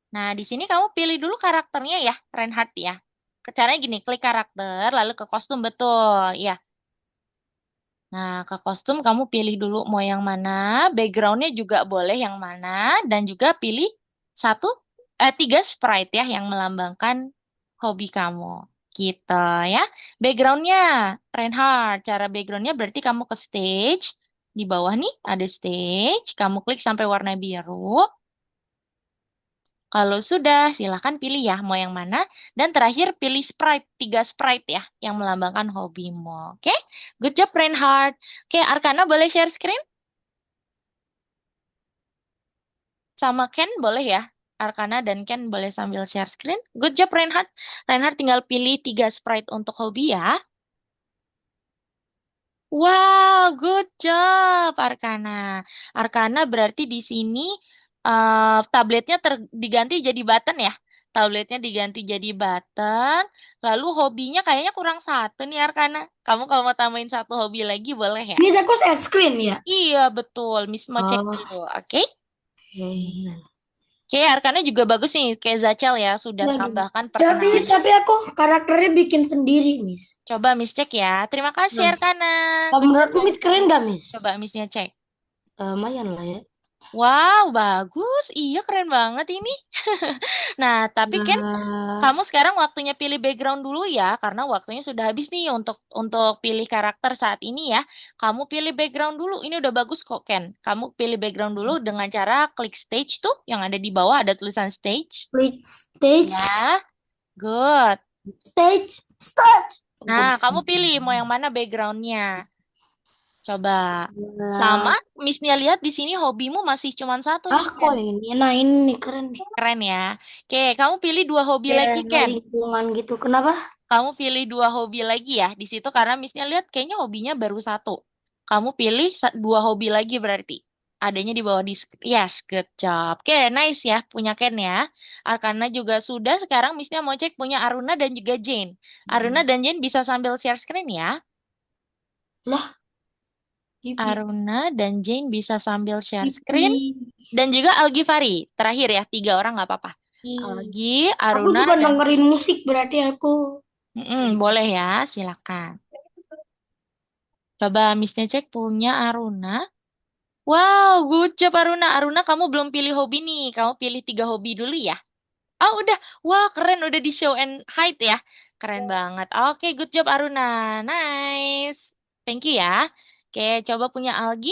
Nah, di sini kamu pilih dulu karakternya ya, Reinhard ya. Caranya gini, klik karakter, lalu ke kostum betul. Ya, nah, ke kostum kamu pilih dulu mau yang mana, backgroundnya juga boleh yang mana, dan juga pilih 3 sprite ya yang melambangkan hobi kamu. Gitu ya. Backgroundnya, Reinhard. Cara backgroundnya berarti kamu ke stage. Di bawah nih ada stage. Kamu klik sampai warna biru. Kalau sudah, silakan pilih ya mau yang mana. Dan terakhir pilih sprite, 3 sprite ya yang melambangkan hobimu. Oke, good job Reinhard. Oke, Arkana boleh share screen? Sama Ken boleh ya? Arkana dan Ken boleh sambil share screen. Good job Reinhard. Reinhard tinggal pilih 3 sprite untuk hobi ya. Wow, good job Arkana. Arkana berarti di sini tabletnya diganti jadi button ya. Tabletnya diganti jadi button. Lalu hobinya kayaknya kurang satu nih Arkana. Kamu kalau mau tambahin 1 hobi lagi boleh ya? Miss aku share screen ya. Iya betul. Miss mau cek Oh, dulu, oke? oke. Oke, Arkana juga bagus nih. Kayak Zachel ya, sudah Lagi. tambahkan Tapi perkenalan. tapi aku karakternya bikin sendiri, Miss. Coba Miss cek ya. Terima kasih Nah, Arkana. kalau Good menurut job. Miss keren gak, Miss? Coba Missnya cek. Lumayan lah ya. Wow, bagus. Iya, keren banget ini. Nah, tapi kan Nah, kamu sekarang waktunya pilih background dulu ya, karena waktunya sudah habis nih untuk pilih karakter saat ini ya. Kamu pilih background dulu. Ini udah bagus kok, Ken. Kamu pilih background dulu dengan cara klik stage tuh, yang ada di bawah ada tulisan stage. klik stage, Ya, good. stage, start. Nah, kamu pilih mau yang mana backgroundnya. Coba. Sama, Nah, Miss-nya lihat di sini hobimu masih cuma satu nih, kok Ken. ini. Nah, ini keren nih. Keren ya. Oke, kamu pilih 2 hobi lagi, Kayak Ken. lingkungan gitu. Kenapa? Kamu pilih 2 hobi lagi ya di situ karena Missnya lihat kayaknya hobinya baru satu. Kamu pilih 2 hobi lagi berarti. Adanya di bawah di yes, good job. Oke, nice ya punya Ken ya. Arkana juga sudah. Sekarang Missnya mau cek punya Aruna dan juga Jane. Aruna dan Jane bisa sambil share screen ya. Lah, pipi, Aruna dan Jane bisa sambil share pipi. screen. Dan juga Algifari. Terakhir ya, 3 orang nggak apa-apa. Algi, Aku Aruna, suka dan dengerin musik, berarti aku. boleh ya, silakan. Coba Missnya cek punya Aruna. Wow, good job Aruna. Aruna, kamu belum pilih hobi nih. Kamu pilih 3 hobi dulu ya. Oh, udah. Wah, keren. Udah di show and hide ya. Keren banget. Oke, good job Aruna. Nice. Thank you ya. Oke, coba punya Algi.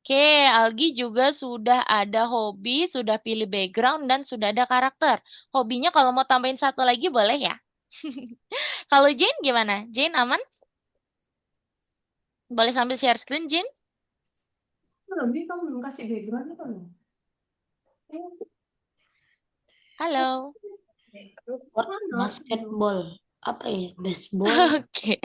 Oke, Algi juga sudah ada hobi, sudah pilih background, dan sudah ada karakter. Hobinya kalau mau tambahin satu lagi boleh ya? Kalau Jane gimana? Jane aman? Boleh sambil share screen, Jane? Lebih kamu belum kasih backgroundnya kan? Halo. Sport basketball. Apa ya? Baseball. Oke.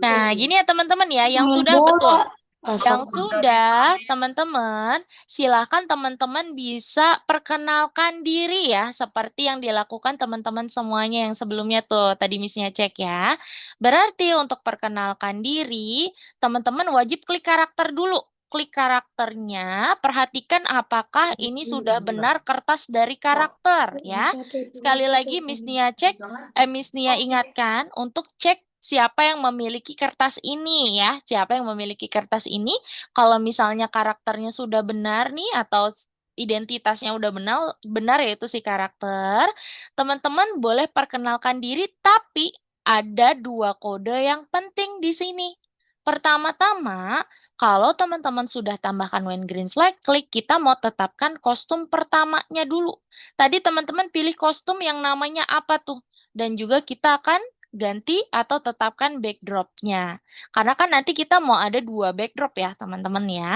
Nah, gini ya teman-teman ya, yang Main sudah bola. betul. Asal Yang sudah, teman-teman, silakan teman-teman bisa perkenalkan diri ya, seperti yang dilakukan teman-teman semuanya yang sebelumnya tuh, tadi Missnya cek ya. Berarti untuk perkenalkan diri, teman-teman wajib klik karakter dulu. Klik karakternya, perhatikan apakah ini sudah benar kertas dari karakter ya. Sekali lagi Miss Nia cek, Miss Nia ingatkan untuk cek siapa yang memiliki kertas ini ya. Siapa yang memiliki kertas ini? Kalau misalnya karakternya sudah benar nih atau identitasnya udah benar, benar yaitu si karakter, teman-teman boleh perkenalkan diri, tapi ada dua kode yang penting di sini. Pertama-tama, kalau teman-teman sudah tambahkan when green flag, klik kita mau tetapkan kostum pertamanya dulu. Tadi teman-teman pilih kostum yang namanya apa tuh? Dan juga kita akan ganti atau tetapkan backdropnya. Karena kan nanti kita mau ada dua backdrop ya, teman-teman ya.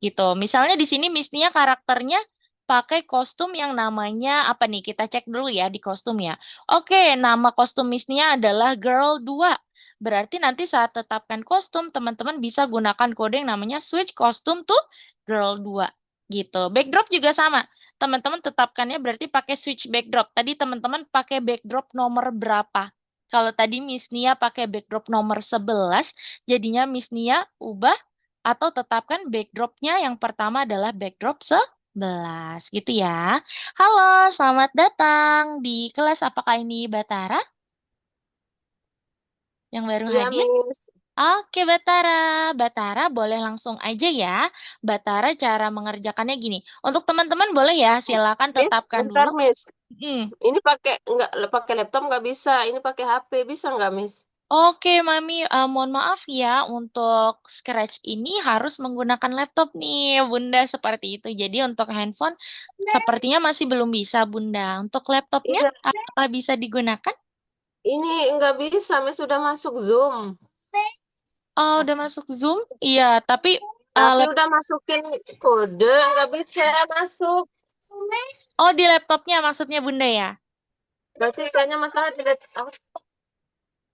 Gitu. Misalnya di sini Miss Nia karakternya pakai kostum yang namanya apa nih? Kita cek dulu ya di kostum ya. Oke, nama kostum Miss Nia adalah Girl 2. Berarti nanti saat tetapkan kostum, teman-teman bisa gunakan kode yang namanya switch kostum to Girl 2. Gitu. Backdrop juga sama. Teman-teman tetapkannya berarti pakai switch backdrop. Tadi teman-teman pakai backdrop nomor berapa? Kalau tadi Miss Nia pakai backdrop nomor 11, jadinya Miss Nia ubah atau tetapkan backdropnya yang pertama adalah backdrop 11. Gitu ya. Halo, selamat datang di kelas. Apakah ini Batara yang baru Iya, hadir? Miss. Oke, Batara. Batara boleh langsung aja ya. Batara cara mengerjakannya gini. Untuk teman-teman boleh ya, silakan Miss, tetapkan bentar, dulu. Miss. Hmm. Ini pakai laptop nggak bisa. Ini pakai HP bisa nggak, Miss? Oke, Mami, mohon maaf ya untuk Scratch ini harus menggunakan laptop nih, Bunda, seperti itu. Jadi untuk handphone sepertinya masih belum bisa, Bunda. Untuk laptopnya, Iya, apakah bisa digunakan? ini nggak bisa, Miss sudah masuk Zoom. Oh, udah masuk Zoom? Iya, tapi Tapi udah masukin kode, nggak bisa masuk. oh di laptopnya maksudnya Bunda ya? Berarti kayaknya masalah di laptop.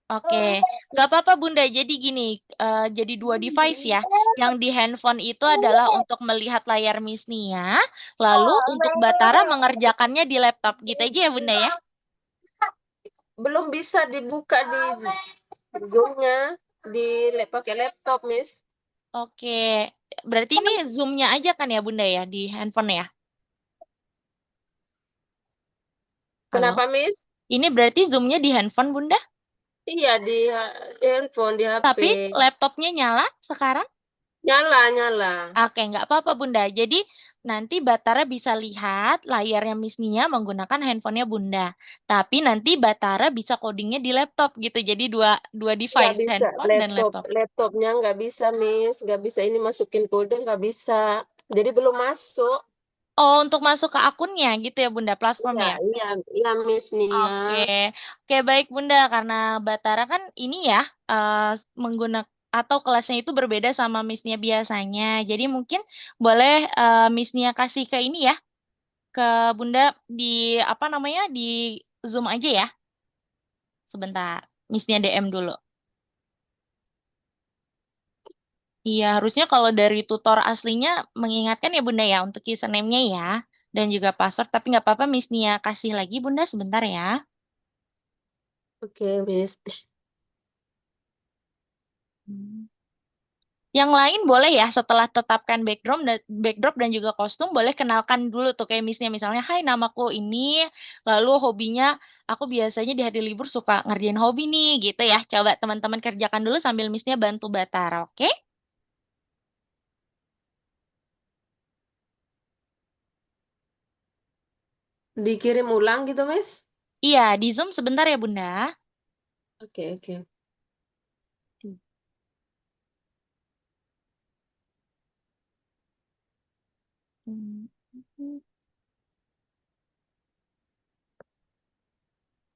Oke, nggak apa-apa Bunda. Jadi gini, jadi dua device ya. Yang di handphone itu adalah untuk melihat layar Miss Nia, lalu untuk Batara mengerjakannya di laptop. Gitu aja ya Bunda ya? Belum bisa dibuka di Zoom-nya pakai laptop, Miss. Oke, berarti ini Zoom-nya aja kan ya Bunda ya di handphone ya? Halo? Kenapa, Miss? Ini berarti Zoom-nya di handphone Bunda? Iya, di handphone, di HP. Tapi laptopnya nyala sekarang? Nyala, nyala. Oke, nggak apa-apa Bunda. Jadi nanti Batara bisa lihat layarnya Miss Nia menggunakan handphonenya Bunda. Tapi nanti Batara bisa codingnya di laptop gitu. Jadi dua dua Nggak device, bisa, handphone dan laptop. laptopnya nggak bisa, Miss. Nggak bisa ini masukin kode, nggak bisa. Jadi belum masuk. Oh, untuk masuk ke akunnya gitu ya Bunda, Iya, platformnya. iya, iya, Miss Nia. Oke, oke baik Bunda, karena Batara kan ini ya menggunakan atau kelasnya itu berbeda sama Miss Nia biasanya. Jadi mungkin boleh Miss Nia kasih ke ini ya, ke Bunda di apa namanya di Zoom aja ya. Sebentar, Miss Nia DM dulu. Iya, harusnya kalau dari tutor aslinya mengingatkan ya Bunda ya untuk username-nya ya dan juga password. Tapi nggak apa-apa Miss Nia kasih lagi Bunda sebentar ya. Oke, Miss. Hmm. Yang lain boleh ya setelah tetapkan backdrop dan juga kostum boleh kenalkan dulu tuh kayak misalnya hai namaku ini lalu hobinya aku biasanya di hari libur suka ngerjain hobi nih gitu ya. Coba teman-teman kerjakan dulu sambil Missnya bantu Batara, oke? dikirim ulang gitu, Miss? Iya, di Zoom sebentar ya, Bunda. Oke, oke. Hmm.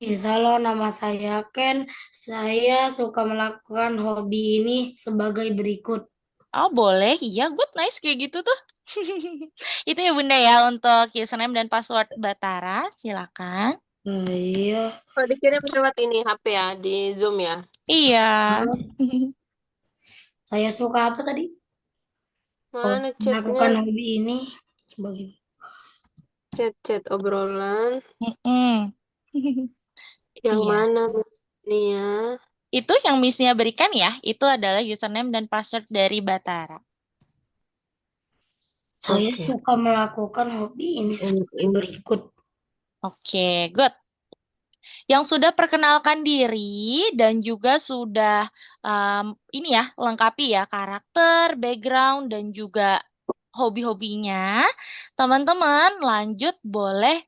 Halo, nama saya Ken. Saya suka melakukan hobi ini sebagai berikut. Oh, boleh. Iya, good, nice kayak gitu tuh. Itu ya, Bunda ya, untuk username dan password Batara. Silakan. Iya. Oh, dikirim lewat ini HP ya, di Zoom ya. Iya. Saya suka apa tadi? Mana chatnya? Melakukan hobi ini sebagai Chat-chat obrolan. Mm-mm. Yang Iya. mana, Miss? Nih ya. Itu yang Miss-nya berikan ya, itu adalah username dan password dari Batara. saya Oke. suka melakukan hobi ini sebagai berikut. Oke, good. Yang sudah perkenalkan diri dan juga sudah ini ya, lengkapi ya karakter, background, dan juga hobi-hobinya. Teman-teman, lanjut boleh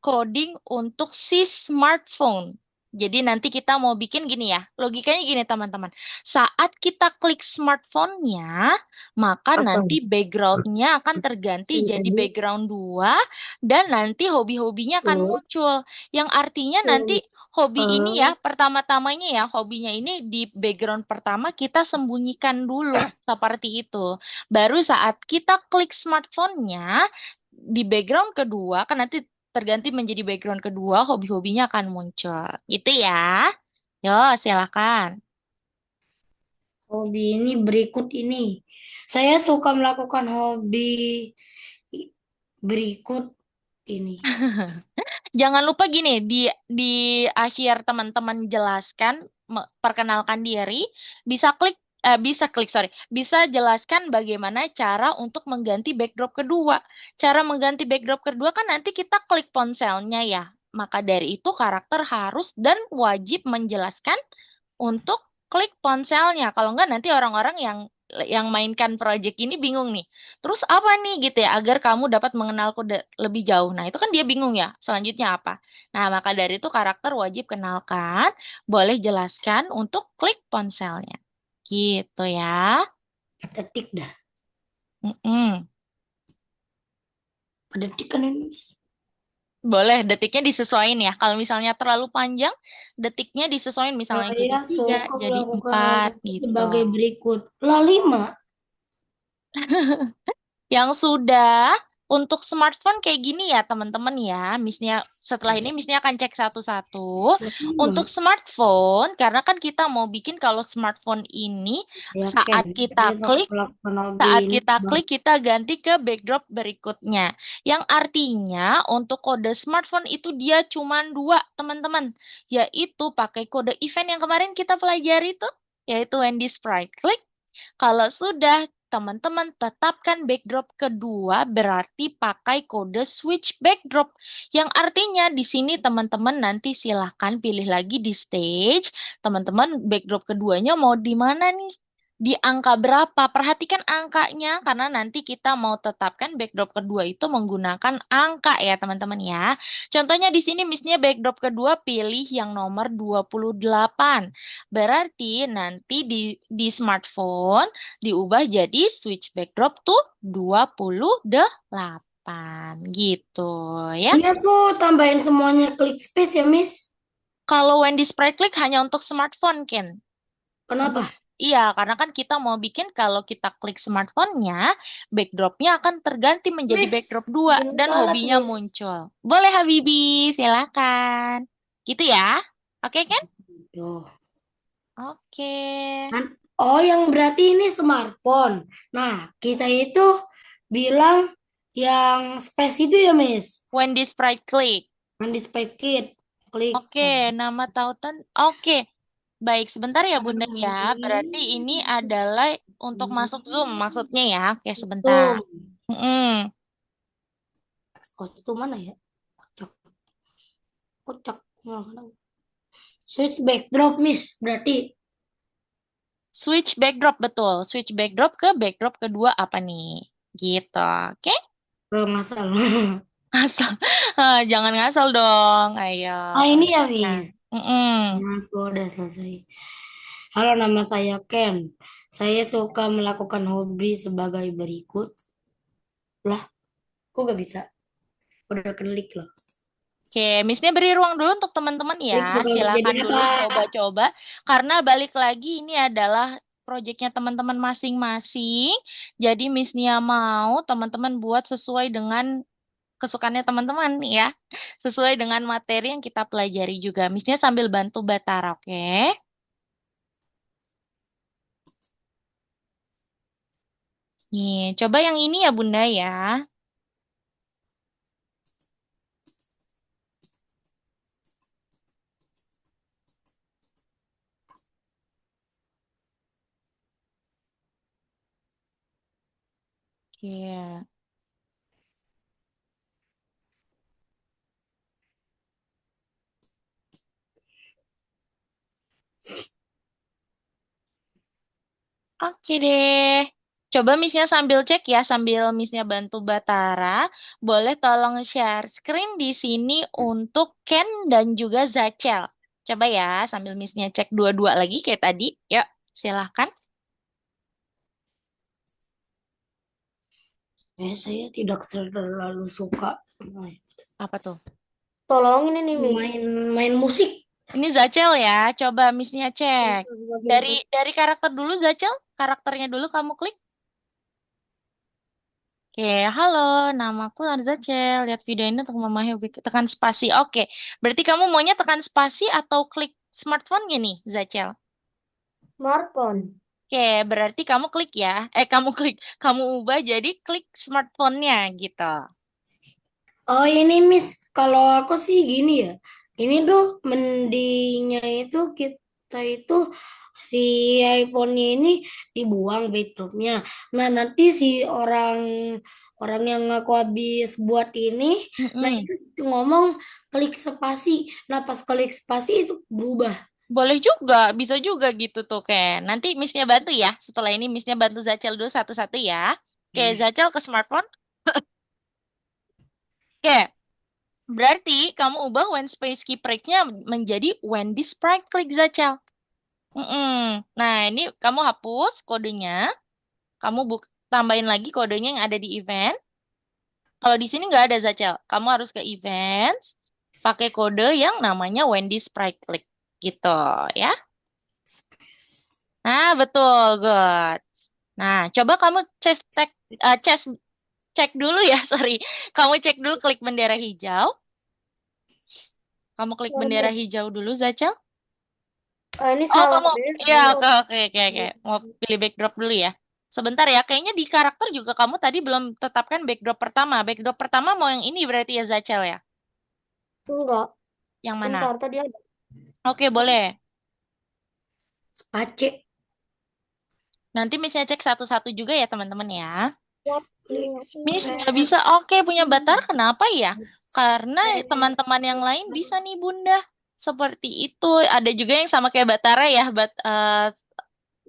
coding untuk si smartphone. Jadi nanti kita mau bikin gini ya. Logikanya gini teman-teman. Saat kita klik smartphone-nya, maka Apa? nanti background-nya akan terganti jadi Ini. background 2 dan nanti hobi-hobinya akan muncul. Yang artinya nanti hobi ini ya, pertama-tamanya ya, hobinya ini di background pertama kita sembunyikan dulu seperti itu. Baru saat kita klik smartphone-nya, di background kedua kan nanti terganti menjadi background kedua, hobi-hobinya akan muncul. Gitu ya. Yo, silakan. Hobi ini berikut ini. Saya suka melakukan hobi berikut ini. Jangan lupa gini, di akhir teman-teman jelaskan, perkenalkan diri, bisa klik sorry, bisa jelaskan bagaimana cara untuk mengganti backdrop kedua. Cara mengganti backdrop kedua kan nanti kita klik ponselnya ya. Maka dari itu karakter harus dan wajib menjelaskan untuk klik ponselnya. Kalau enggak nanti orang-orang yang mainkan project ini bingung nih. Terus apa nih gitu ya agar kamu dapat mengenalku lebih jauh. Nah, itu kan dia bingung ya. Selanjutnya apa? Nah, maka dari itu karakter wajib kenalkan, boleh jelaskan untuk klik ponselnya. Gitu ya. Detik dah. Mm-mm. Detik kan ini. Boleh, detiknya disesuaikan ya. Kalau misalnya terlalu panjang, detiknya disesuaikan misalnya jadi Saya 3, suka jadi melakukan hal 4 itu gitu. sebagai berikut. Lah 5. Yang sudah untuk smartphone kayak gini ya teman-teman ya. Setelah ini Misnya akan cek satu-satu. Untuk smartphone, karena kan kita mau bikin kalau smartphone ini Ya kan, saya suka melakukan hobi saat ini kita klik kita ganti ke backdrop berikutnya. Yang artinya untuk kode smartphone itu dia cuma 2 teman-teman. Yaitu pakai kode event yang kemarin kita pelajari itu. Yaitu when this sprite click. Kalau sudah teman-teman tetapkan backdrop kedua berarti pakai kode switch backdrop. Yang artinya di sini teman-teman nanti silahkan pilih lagi di stage. Teman-teman backdrop keduanya mau di mana nih? Di angka berapa? Perhatikan angkanya karena nanti kita mau tetapkan backdrop kedua itu menggunakan angka ya teman-teman ya. Contohnya di sini misalnya backdrop kedua pilih yang nomor 28. Berarti nanti di smartphone diubah jadi switch backdrop tuh 28 gitu ya. Ini aku tambahin semuanya klik space ya, Miss. Kalau when display click hanya untuk smartphone, Ken. Kenapa? Iya, karena kan kita mau bikin kalau kita klik smartphone-nya, backdrop-nya akan terganti menjadi Miss, backdrop 2 dan internet, hobinya Miss. muncul. Boleh Habibi, silakan. Gitu ya. Oke, Ken? Tuh. Oke. Oh, yang berarti ini smartphone. Nah, kita itu bilang yang space itu ya, Miss. When display click. Yang di space kit. Klik. Oke, nama tautan. Oke. Baik, sebentar ya Bunda ya. Berarti ini adalah untuk masuk Zoom maksudnya ya. Oke, sebentar. Tuh. Mm-mm. Kostum mana ya? Kocak. Kocak. Mana? Switch backdrop, Miss. Berarti. Switch backdrop, betul. Switch backdrop ke backdrop kedua apa nih? Gitu, oke? Nggak salah. Ngasal. Jangan ngasal dong. Ayo. Ah, ini ya, Nah, Miss. mm-mm. Nah, aku udah selesai. Halo, nama saya Ken. Saya suka melakukan hobi sebagai berikut. Lah, kok gak bisa? Udah klik loh. Oke, Missnya beri ruang dulu untuk teman-teman ya. Klik bakal terjadi Silakan dulu apa? coba-coba. Karena balik lagi ini adalah proyeknya teman-teman masing-masing. Jadi Missnya mau teman-teman buat sesuai dengan kesukaannya teman-teman nih ya. Sesuai dengan materi yang kita pelajari juga. Missnya sambil bantu Batara, oke? Nih, coba yang ini ya Bunda ya. Oke. Oke deh. Coba Missnya sambil cek ya, sambil Missnya bantu Batara. Boleh tolong share screen di sini untuk Ken dan juga Zachel. Coba ya, sambil Missnya cek dua-dua lagi kayak tadi. Yuk, silahkan. Saya tidak terlalu suka Apa tuh? Tolongin ini, Miss. main musik. Ini Zachel ya, coba Missnya cek. Dari karakter dulu Zachel, karakternya dulu kamu klik. Oke, halo, namaku Zachel. Lihat video ini untuk memahami tekan spasi. Oke, berarti kamu maunya tekan spasi atau klik smartphone gini, Zachel? Smartphone. Oke, berarti kamu klik ya. Kamu ubah jadi klik smartphone-nya gitu. Oh, ini Miss, kalau aku sih gini ya. Ini tuh mendingnya itu kita itu si iPhone-nya ini dibuang backdropnya. Nah, nanti si orang orang yang aku habis buat ini, nah Mm-mm. itu ngomong klik spasi. Nah, pas klik spasi itu berubah. Boleh juga, bisa juga gitu tuh, Ken. Nanti Missnya bantu ya. Setelah ini Missnya bantu Zachel dulu satu-satu ya. Oke, Iya. Zachel ke smartphone. Oke, berarti kamu ubah when space key break-nya menjadi when this sprite klik Zachel. Mm-mm. Nah, ini kamu hapus kodenya, kamu tambahin lagi kodenya yang ada di event. Kalau di sini nggak ada Zachel, kamu harus ke events, pakai kode yang namanya Wendy Sprite Click gitu ya. Nah, betul, good. Nah, coba kamu cek dulu ya, sorry. Kamu cek dulu klik bendera hijau. Kamu klik bendera hijau dulu, Zachel. Ini Oh, salah kamu, deh. ya, oke. Mau pilih backdrop dulu ya. Sebentar ya, kayaknya di karakter juga kamu tadi belum tetapkan backdrop pertama. Backdrop pertama mau yang ini berarti ya, Zachel ya? Enggak. Yang mana? Bentar, tadi ada. Oke, boleh. Space. Nanti misalnya cek satu-satu juga ya, teman-teman ya. Klik Miss nggak bisa. space. Oke, punya Batar kenapa ya? Karena teman-teman yang lain bisa nih, Bunda. Seperti itu. Ada juga yang sama kayak Batara ya,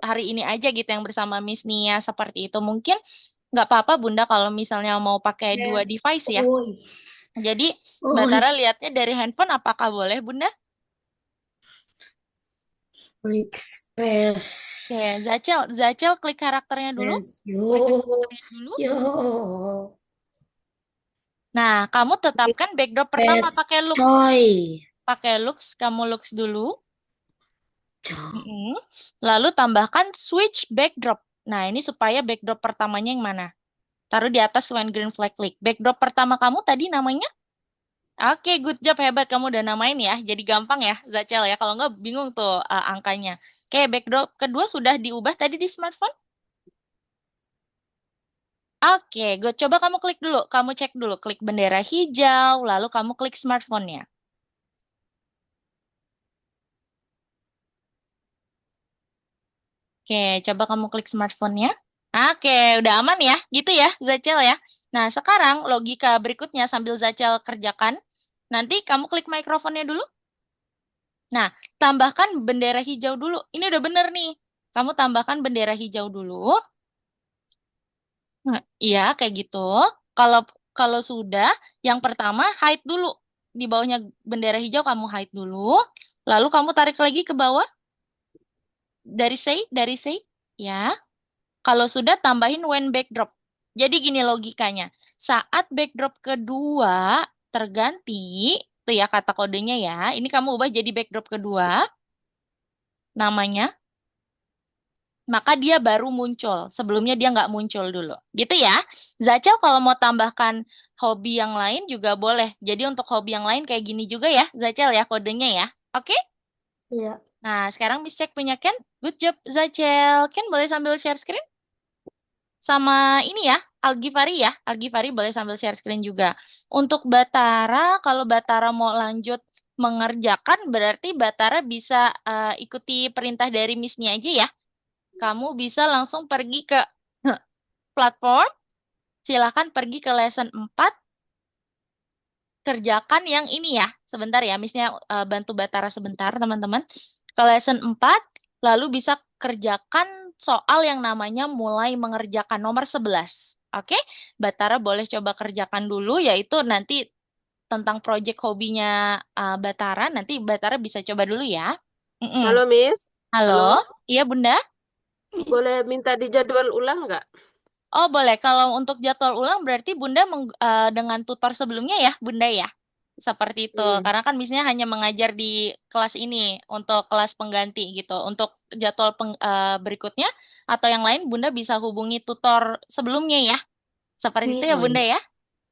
hari ini aja gitu yang bersama Miss Nia seperti itu. Mungkin nggak apa-apa Bunda kalau misalnya mau pakai dua Space. device ya. Oh, Jadi oh, Batara lihatnya dari handphone apakah boleh Bunda? klik space. Oke, Zachel klik karakternya dulu. Space. Klik Yo, karakternya dulu. yo. Nah, kamu Klik tetapkan backdrop pertama space. pakai looks. Coy. Pakai looks, kamu looks dulu. Coy. Mm-mm. Lalu tambahkan switch backdrop. Nah, ini supaya backdrop pertamanya yang mana? Taruh di atas when green flag click. Backdrop pertama kamu tadi namanya? Oke, good job, hebat. Kamu udah namain ya. Jadi gampang ya, Zachel ya. Kalau nggak bingung tuh angkanya. Oke, backdrop kedua sudah diubah tadi di smartphone? Oke, good. Coba kamu klik dulu. Kamu cek dulu. Klik bendera hijau, lalu kamu klik smartphone-nya. Oke, coba kamu klik smartphone-nya. Oke, udah aman ya? Gitu ya, Zachel ya. Nah, sekarang logika berikutnya sambil Zachel kerjakan. Nanti kamu klik mikrofonnya dulu. Nah, tambahkan bendera hijau dulu. Ini udah bener nih. Kamu tambahkan bendera hijau dulu. Nah, iya, kayak gitu. Kalau Kalau sudah, yang pertama hide dulu. Di bawahnya bendera hijau kamu hide dulu. Lalu kamu tarik lagi ke bawah dari say, ya. Kalau sudah tambahin when backdrop. Jadi gini logikanya. Saat backdrop kedua terganti, itu ya kata kodenya ya. Ini kamu ubah jadi backdrop kedua namanya, maka dia baru muncul. Sebelumnya dia nggak muncul dulu. Gitu ya. Zachel kalau mau tambahkan hobi yang lain juga boleh. Jadi untuk hobi yang lain kayak gini juga ya, Zachel ya kodenya ya. Oke? Iya. Nah, sekarang Miss Cek punya Ken. Good job, Zachel. Ken boleh sambil share screen? Sama ini ya, Algifari ya. Algifari boleh sambil share screen juga. Untuk Batara, kalau Batara mau lanjut mengerjakan, berarti Batara bisa ikuti perintah dari Miss-nya aja ya. Kamu bisa langsung pergi ke platform, silahkan pergi ke lesson 4, kerjakan yang ini ya. Sebentar ya, Miss-nya bantu Batara sebentar, teman-teman. Ke lesson 4, lalu bisa kerjakan soal yang namanya mulai mengerjakan nomor 11. Oke, Batara boleh coba kerjakan dulu, yaitu nanti tentang project hobinya Batara. Nanti Batara bisa coba dulu ya. Mm-mm. Halo, Miss. Halo, iya Bunda? Boleh minta dijadwal ulang nggak? Oh boleh, kalau untuk jadwal ulang berarti Bunda dengan tutor sebelumnya ya Bunda ya? Seperti itu, karena kan misalnya hanya mengajar di kelas ini untuk kelas pengganti gitu. Untuk jadwal berikutnya atau yang lain Bunda bisa hubungi tutor sebelumnya ya. Seperti itu ya Bunda ya?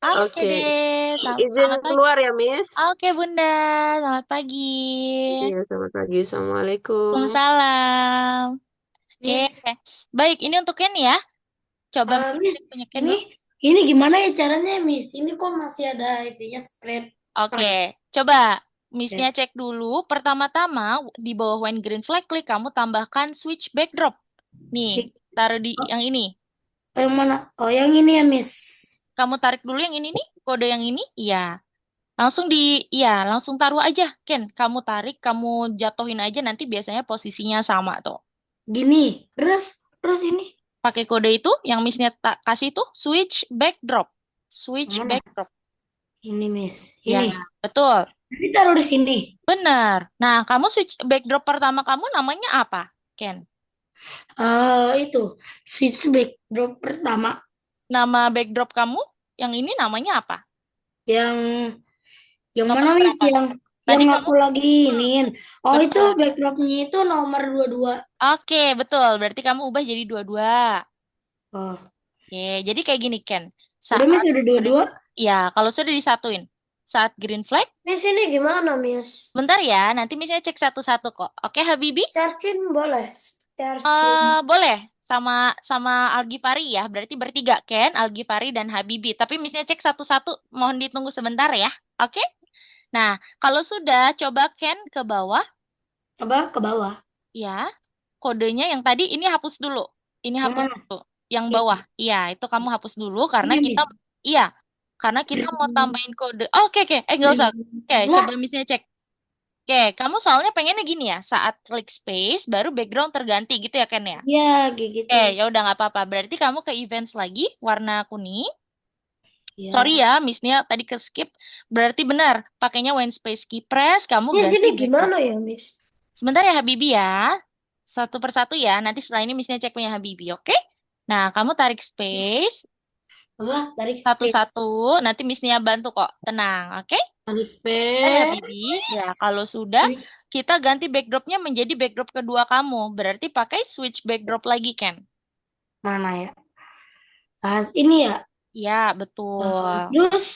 Oke Oke. deh, Izin selamat pagi. keluar ya, Miss. Oke Bunda, selamat pagi. Iya, selamat pagi. Assalamualaikum. Waalaikumsalam. Oke, Miss, baik ini untuk Ken ya. Coba Miss, punya Ken ini dulu. ini gimana ya caranya, Miss? Ini kok masih ada itunya spread. Oke, coba Miss-nya Ya. cek dulu. Pertama-tama di bawah when green flag klik kamu tambahkan switch backdrop. Nih, taruh di Oh, yang ini. yang mana? Oh, yang ini ya, Miss. Kamu tarik dulu yang ini nih, kode yang ini. Iya. Iya, langsung taruh aja, Ken. Kamu tarik, kamu jatuhin aja nanti biasanya posisinya sama tuh. Gini. Terus ini. Pakai kode itu yang Miss-nya kasih tuh switch backdrop. Switch Mana? backdrop. Ini, Miss. Ya, Ini. betul. Ini taruh di sini. Benar. Nah, kamu switch backdrop pertama kamu namanya apa, Ken? Itu switch backdrop pertama Nama backdrop kamu yang ini namanya apa? yang Nomor mana, Miss? berapa? Tadi Yang kamu aku lagi iniin. Oh, itu betul. backdropnya itu nomor 22. Oke, betul. Berarti kamu ubah jadi 22. Oh, Oke, jadi kayak gini, Ken. udah, Miss, Saat udah green, 22. ya, kalau sudah disatuin. Saat green flag, Miss ini gimana, Miss? bentar ya, nanti misalnya cek satu-satu kok. Oke, Habibi? Share screen boleh? Share screen. Boleh sama sama Algifari ya. Berarti bertiga, Ken, Algifari dan Habibi. Tapi misalnya cek satu-satu, mohon ditunggu sebentar ya. Oke? Nah, kalau sudah, coba Ken ke bawah. Apa? Ke bawah. Ya, kodenya yang tadi ini hapus dulu. Ini Yang hapus mana? dulu. Yang Itu. bawah. Iya, itu kamu hapus dulu karena Ini, kita Miss. iya, karena kita mau tambahin kode. Oh, oke, oke. Nggak usah. Oke, Lah, coba misalnya cek. Oke, kamu soalnya pengennya gini ya, saat klik space baru background terganti gitu ya Ken ya. ya kayak gitu. Oke, ya udah nggak apa-apa. Berarti kamu ke events lagi warna kuning. Ya. Sorry ya, Miss-nya tadi ke skip. Berarti benar, pakainya when space key press, kamu Miss ganti ini background. gimana ya, Miss? Sebentar ya Habibi ya. Satu persatu ya. Nanti setelah ini Miss-nya cek punya Habibi, oke? Nah, kamu tarik space Apa? Tarik space. satu-satu. Nanti Miss-nya bantu kok. Tenang, oke? Tarik Bentar ya space. Habibi. Ya, kalau sudah, kita ganti backdropnya menjadi backdrop kedua kamu. Berarti pakai switch backdrop lagi, Ken. Mana ya? Ini ya. Ya, betul. Terus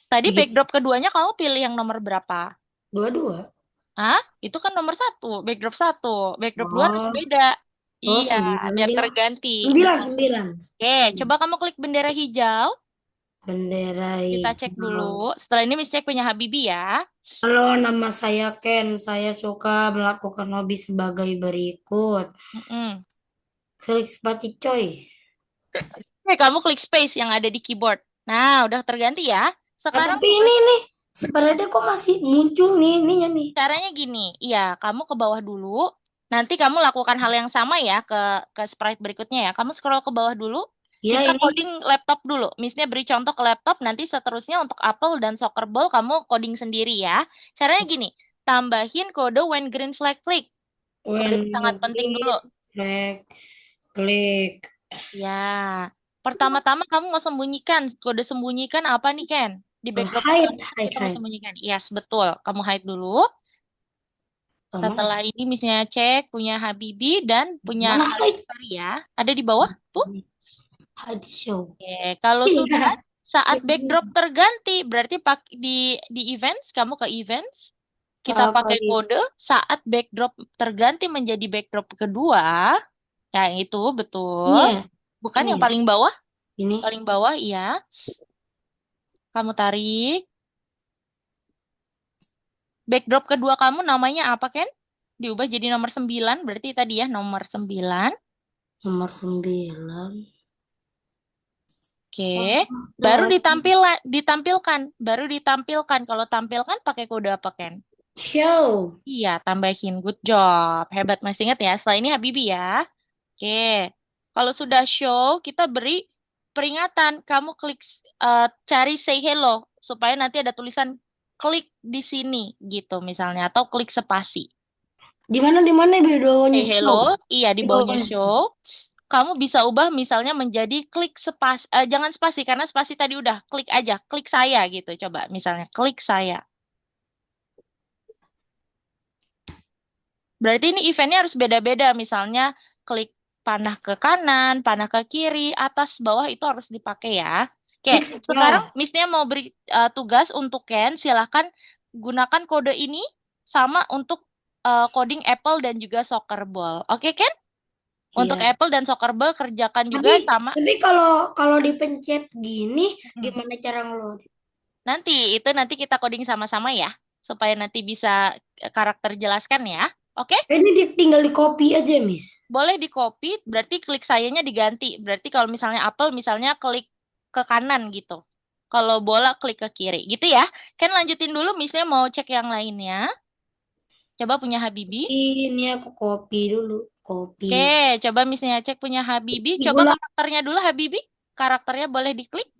Tadi gitu. backdrop keduanya kamu pilih yang nomor berapa? 22. Hah? Itu kan nomor satu, backdrop satu. Backdrop dua harus Oh, beda. oh, Iya, 9 biar ya. terganti. 9, 9. Oke, coba kamu klik bendera hijau. Bendera Kita cek dulu. hijau. Setelah ini Miss cek punya Habibi ya. Halo, nama saya Ken. Saya suka melakukan hobi sebagai berikut. Mm-mm. Klik spasi coy. Oke, kamu klik space yang ada di keyboard. Nah, udah terganti ya. Sekarang Tapi ini nih, spreadnya kok masih muncul nih, ininya nih. caranya gini. Iya, kamu ke bawah dulu. Nanti kamu lakukan hal yang sama ya ke sprite berikutnya ya. Kamu scroll ke bawah dulu. Ya Kita ini. coding laptop dulu. Misalnya beri contoh ke laptop, nanti seterusnya untuk apple dan soccer ball kamu coding sendiri ya. Caranya gini, tambahin kode when green flag click. Kode ini sangat When penting dulu. green flag klik. Ya, pertama-tama kamu mau sembunyikan. Kode sembunyikan apa nih, Ken? Di Oh, backdrop hide, pertama ini hide, kamu hide. sembunyikan. Yes, betul. Kamu hide dulu. Oh, mana? Setelah ini misalnya cek punya Habibi dan punya Mana hide? Alifari ya. Ada di bawah tuh. Hide show. Oke, kalau sudah Iya. saat backdrop terganti, berarti di events, kamu ke events, kita pakai Kali kode saat backdrop terganti menjadi backdrop kedua. Yang itu betul. ini ya, Bukan ini yang ya, paling bawah. ini. Paling bawah iya. Kamu tarik. Backdrop kedua kamu namanya apa, Ken? Diubah jadi nomor 9, berarti tadi ya nomor 9. Nomor 9. Oke. Oh, Baru nah, ditampilkan. Baru ditampilkan. Kalau tampilkan pakai kode apa, Ken? show. Iya, tambahin. Good job. Hebat, masih ingat ya. Setelah ini Habibi ya. Oke. Kalau sudah show, kita beri peringatan. Kamu klik, cari say hello. Supaya nanti ada tulisan klik di sini gitu misalnya. Atau klik spasi. Di mana Say videonya hello, show? iya di bawahnya Videonya show. show. Kamu bisa ubah misalnya menjadi klik spasi, jangan spasi karena spasi tadi udah klik aja, klik saya gitu. Coba misalnya klik saya. Berarti ini eventnya harus beda-beda. Misalnya klik panah ke kanan, panah ke kiri, atas, bawah itu harus dipakai ya. Oke, Klik sekarang ya. Missnya mau beri tugas untuk Ken. Silahkan gunakan kode ini sama untuk coding Apple dan juga soccer ball. Oke, Ken? Untuk Iya. Apple dan soccer ball kerjakan juga Tapi sama. tapi kalau kalau dipencet gini Mm. gimana cara ngeload? Nanti kita coding sama-sama ya, supaya nanti bisa karakter jelaskan ya. Oke? Ini tinggal di copy aja, Miss. Boleh di copy, berarti klik sayanya diganti. Berarti kalau misalnya apel, misalnya klik ke kanan gitu. Kalau bola klik ke kiri, gitu ya. Kan lanjutin dulu, misalnya mau cek yang lainnya. Coba punya Habibi. Ini aku copy dulu, copy. Oke, coba misalnya cek punya Habibi. Coba Gula. karakternya dulu Habibi. Karakternya boleh diklik.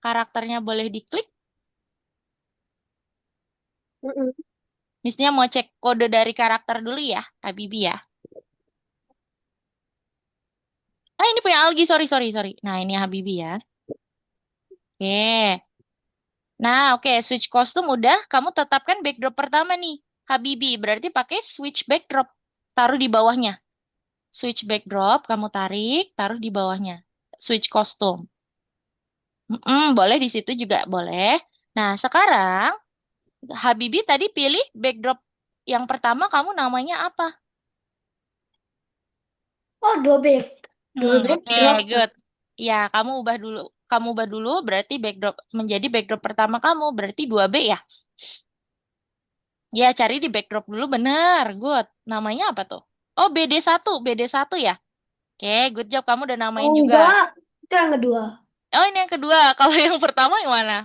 Karakternya boleh diklik. Mm-mm. Misalnya mau cek kode dari karakter dulu ya, Habibi ya. Ah, ini punya Algi, sorry, sorry, sorry. Nah, ini Habibi ya. Oke. Nah, oke, switch kostum udah. Kamu tetapkan backdrop pertama nih, Habibi. Berarti pakai switch backdrop. Taruh di bawahnya. Switch backdrop, kamu tarik, taruh di bawahnya. Switch kostum. Boleh di situ juga boleh. Nah, sekarang Habibi tadi pilih backdrop yang pertama kamu namanya apa? Oh, dobek Oke, drop. good. Ya, kamu ubah dulu berarti backdrop menjadi backdrop pertama kamu berarti 2B ya. Ya, cari di backdrop dulu bener. Good. Namanya apa tuh? Oh, BD1 ya. Oke, good job kamu udah namain Oh, juga. enggak. Itu yang kedua. Oh, ini yang kedua. Kalau yang pertama yang mana?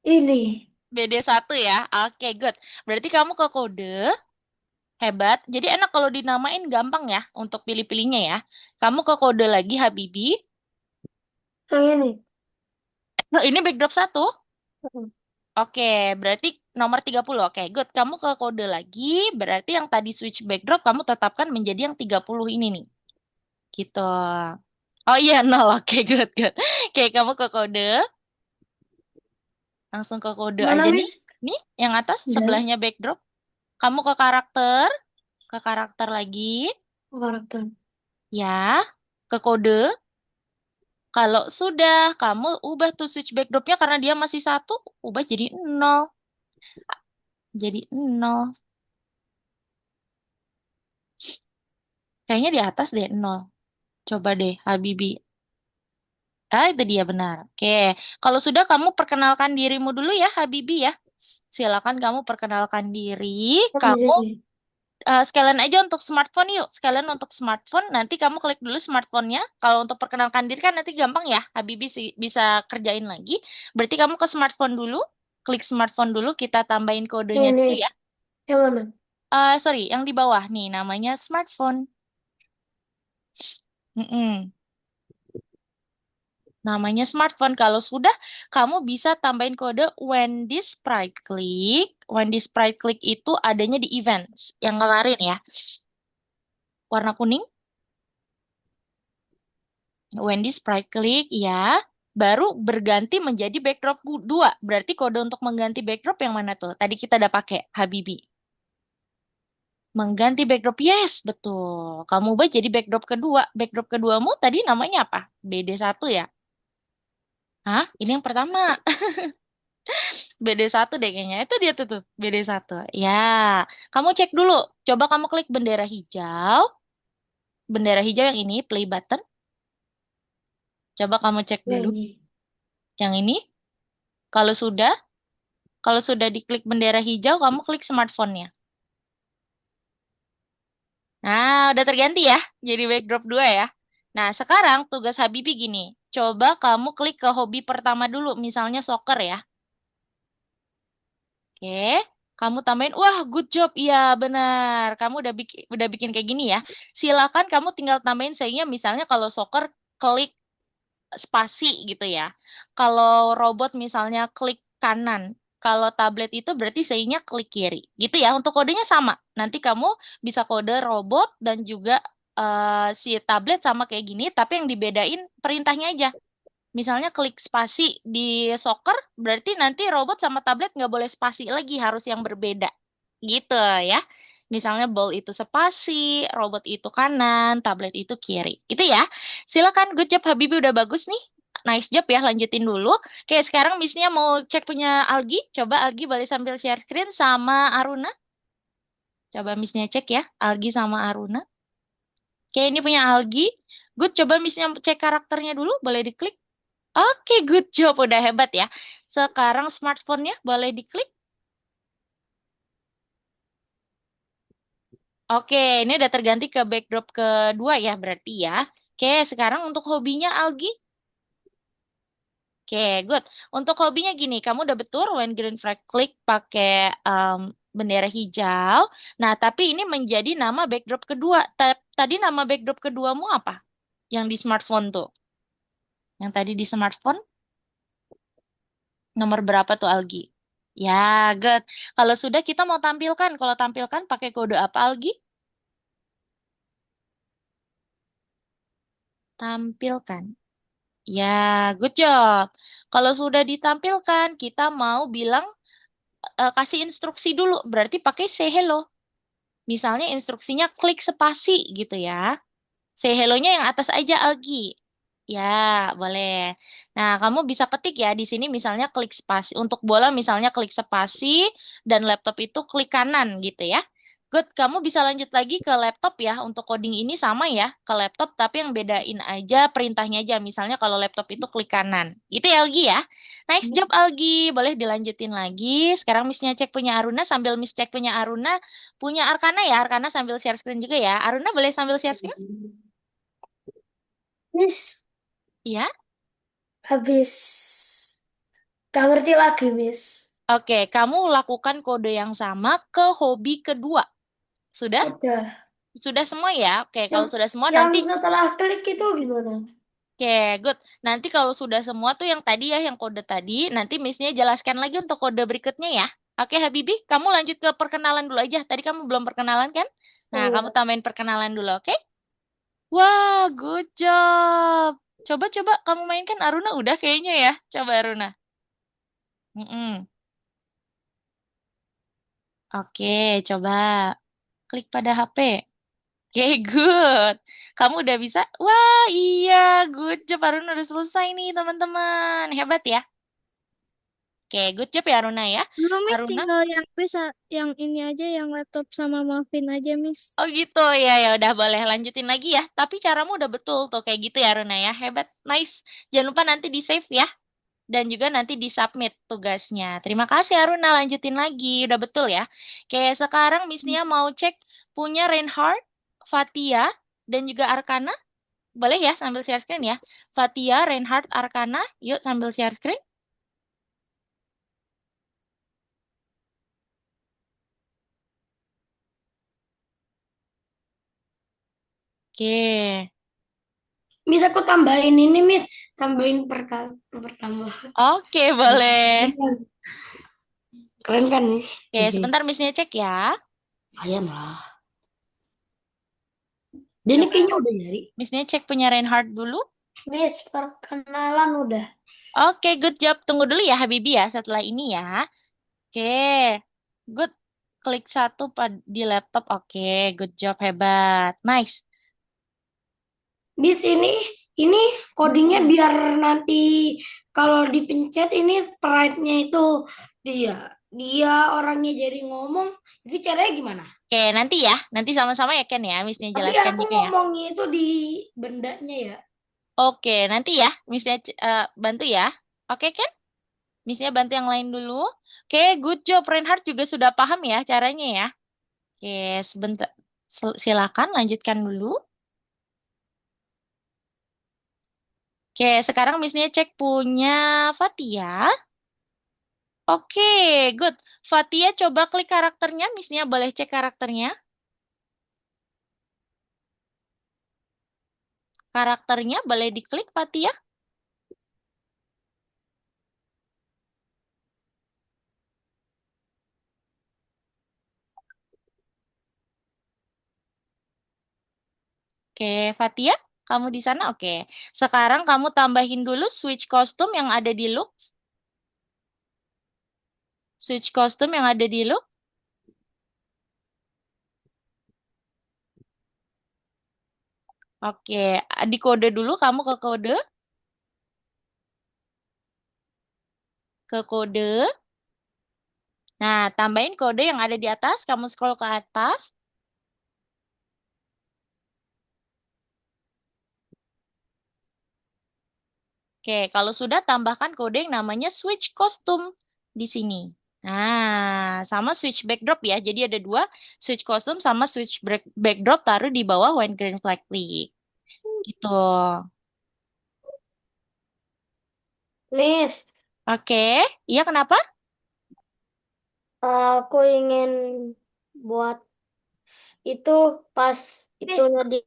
Ini. BD1 ya. Oke, good. Berarti kamu ke kode. Hebat. Jadi enak kalau dinamain gampang ya untuk pilih-pilihnya ya. Kamu ke kode lagi Habibi. Yang ini. Nah, ini backdrop 1. Mm. Oke, berarti nomor 30. Oke, good. Kamu ke kode lagi, berarti yang tadi switch backdrop kamu tetapkan menjadi yang 30 ini nih. Gitu. Oh iya, 0. Oke, good, good. Oke, kamu ke kode. Langsung ke kode Mana, aja nih. Miss? Nih, yang atas Udah. sebelahnya backdrop. Kamu ke karakter. Ke karakter lagi. Karakter. Ya, ke kode. Kalau sudah, kamu ubah tuh switch backdropnya karena dia masih 1. Ubah jadi 0. Jadi 0. Kayaknya di atas deh 0. Coba deh, Habibi. Ah, itu dia benar. Oke, kalau sudah kamu perkenalkan dirimu dulu ya, Habibi ya. Silakan kamu perkenalkan diri. Oh, di Kamu sini. sekalian aja untuk smartphone yuk. Sekalian untuk smartphone, nanti kamu klik dulu smartphone-nya. Kalau untuk perkenalkan diri kan nanti gampang ya, Habibi bisa kerjain lagi. Berarti kamu ke smartphone dulu, klik smartphone dulu, kita tambahin kodenya Ini. dulu ya. Yang mana? Sorry, yang di bawah nih namanya smartphone. Mm-mm. Namanya smartphone. Kalau sudah, kamu bisa tambahin kode When this sprite click itu adanya di events yang kemarin ya. Warna kuning. When this sprite click, ya. Baru berganti menjadi backdrop 2. Berarti kode untuk mengganti backdrop yang mana tuh? Tadi kita udah pakai, Habibi. Mengganti backdrop, yes, betul. Kamu ubah jadi backdrop kedua. Backdrop keduamu tadi namanya apa? BD1 ya? Hah? Ini yang pertama. BD1 deh kayaknya. Itu dia tuh, BD1. Ya, kamu cek dulu. Coba kamu klik bendera hijau. Bendera hijau yang ini, play button. Coba kamu cek Ya, dulu. ini. Yang ini. Kalau sudah, kalau sudah diklik bendera hijau, kamu klik smartphone-nya. Nah, udah terganti ya. Jadi backdrop 2 ya. Nah, sekarang tugas Habibie gini. Coba kamu klik ke hobi pertama dulu. Misalnya soccer ya. Oke, kamu tambahin, wah good job, iya benar. Kamu udah bikin kayak gini ya. Silakan kamu tinggal tambahin sehingga misalnya kalau soccer klik spasi gitu ya. Kalau robot misalnya klik kanan. Kalau tablet itu berarti sehingga klik kiri. Gitu ya. Untuk kodenya sama. Nanti kamu bisa kode robot dan juga si tablet sama kayak gini, tapi yang dibedain perintahnya aja. Misalnya klik spasi di soccer, berarti nanti robot sama tablet nggak boleh spasi lagi, harus yang berbeda. Gitu ya. Misalnya ball itu spasi, robot itu kanan, tablet itu kiri. Gitu ya. Silakan, good job Habibi udah bagus nih. Nice job ya, lanjutin dulu. Oke, sekarang Missnya mau cek punya Algi. Coba Algi boleh sambil share screen sama Aruna. Coba Missnya cek ya, Algi sama Aruna. Oke, ini punya Algi. Good, coba Missnya cek karakternya dulu, boleh diklik. Oke, good job. Udah hebat ya. Sekarang smartphone-nya boleh diklik. Oke, ini udah terganti ke backdrop kedua ya berarti ya. Oke, sekarang untuk hobinya Algi. Oke, good. Untuk hobinya gini, kamu udah betul when green flag klik pakai bendera hijau. Nah, tapi ini menjadi nama backdrop kedua. Tadi nama backdrop keduamu apa? Yang di smartphone tuh. Yang tadi di smartphone, nomor berapa tuh Algi? Ya, good. Kalau sudah kita mau tampilkan. Kalau tampilkan pakai kode apa Algi? Tampilkan. Ya, good job. Kalau sudah ditampilkan, kita mau bilang kasih instruksi dulu. Berarti pakai say hello. Misalnya instruksinya klik spasi gitu ya. Say hello-nya yang atas aja Algi. Ya, boleh. Nah, kamu bisa ketik ya di sini misalnya klik spasi. Untuk bola misalnya klik spasi dan laptop itu klik kanan gitu ya. Good, kamu bisa lanjut lagi ke laptop ya. Untuk coding ini sama ya ke laptop, tapi yang bedain aja perintahnya aja. Misalnya kalau laptop itu klik kanan. Gitu ya Algi ya. Nice job Algi. Boleh dilanjutin lagi. Sekarang Miss-nya cek punya Aruna. Sambil Miss cek punya Aruna, punya Arkana ya. Arkana sambil share screen juga ya. Aruna boleh sambil share screen? Miss, Iya. habis gak ngerti lagi, Miss. Oke, kamu lakukan kode yang sama ke hobi kedua. Sudah? Udah. Sudah semua ya? Oke, Yang kalau sudah semua yang nanti, setelah klik itu gimana? oke, good. Nanti kalau sudah semua tuh yang tadi ya, yang kode tadi, nanti Miss-nya jelaskan lagi untuk kode berikutnya ya. Oke, Habibi, kamu lanjut ke perkenalan dulu aja. Tadi kamu belum perkenalan kan? Oh Nah, kamu iya. tambahin perkenalan dulu, oke? Wah, good job. Coba-coba kamu mainkan Aruna udah kayaknya ya. Coba Aruna. Mm-mm. Oke, coba klik pada HP. Oke, good. Kamu udah bisa? Wah, iya, good job. Aruna udah selesai nih, teman-teman. Hebat ya. Oke, good job ya, Aruna ya. Belum, Miss, Aruna, tinggal yang bisa yang ini aja, yang laptop sama muffin aja, Miss. oh gitu ya, ya udah boleh lanjutin lagi ya. Tapi caramu udah betul tuh, kayak gitu ya, Aruna ya. Hebat, nice. Jangan lupa nanti di save ya. Dan juga nanti di submit tugasnya. Terima kasih, Aruna. Lanjutin lagi, udah betul ya. Kayak sekarang, Miss Nia mau cek punya Reinhard, Fatia, dan juga Arkana. Boleh ya sambil share screen ya. Fatia, Reinhard, Arkana. Yuk sambil share screen. Oke. Miss aku tambahin ini, Miss. Tambahin pertambahan. Oke, boleh. Keren kan? Keren kan, Miss? Oke, sebentar Missnya cek ya. Lumayan lah. Dia ini Coba kayaknya udah nyari. Missnya cek punya Reinhardt dulu. Miss, perkenalan udah. Oke, good job. Tunggu dulu ya Habibi ya setelah ini ya. Oke, good. Klik satu di laptop. Oke, good job, hebat. Nice. Miss ini codingnya biar nanti kalau dipencet ini sprite-nya itu dia dia orangnya jadi ngomong. Itu caranya gimana? Oke, nanti ya. Nanti sama-sama ya Ken ya. Missnya Tapi jelaskan aku juga ya. ngomongnya itu di bendanya ya. Oke, nanti ya. Missnya bantu ya. Oke, Ken? Missnya bantu yang lain dulu. Oke, good job. Reinhardt juga sudah paham ya caranya ya. Oke, sebentar. Silakan lanjutkan dulu. Oke, sekarang Missnya cek punya Fatia. Oke, good. Fatia coba klik karakternya. Missnya boleh cek karakternya. Karakternya boleh diklik Fatia. Oke, Fatia, kamu di sana? Oke. Sekarang kamu tambahin dulu switch kostum yang ada di look. Switch kostum yang ada di look. Oke, di kode dulu kamu ke kode. Ke kode. Nah, tambahin kode yang ada di atas. Kamu scroll ke atas. Oke, kalau sudah tambahkan kode yang namanya switch kostum di sini. Nah, sama switch backdrop ya. Jadi ada dua, switch kostum sama switch backdrop taruh di bawah when green flag click. Gitu. Miss, Oke, iya kenapa? aku ingin buat itu pas itunya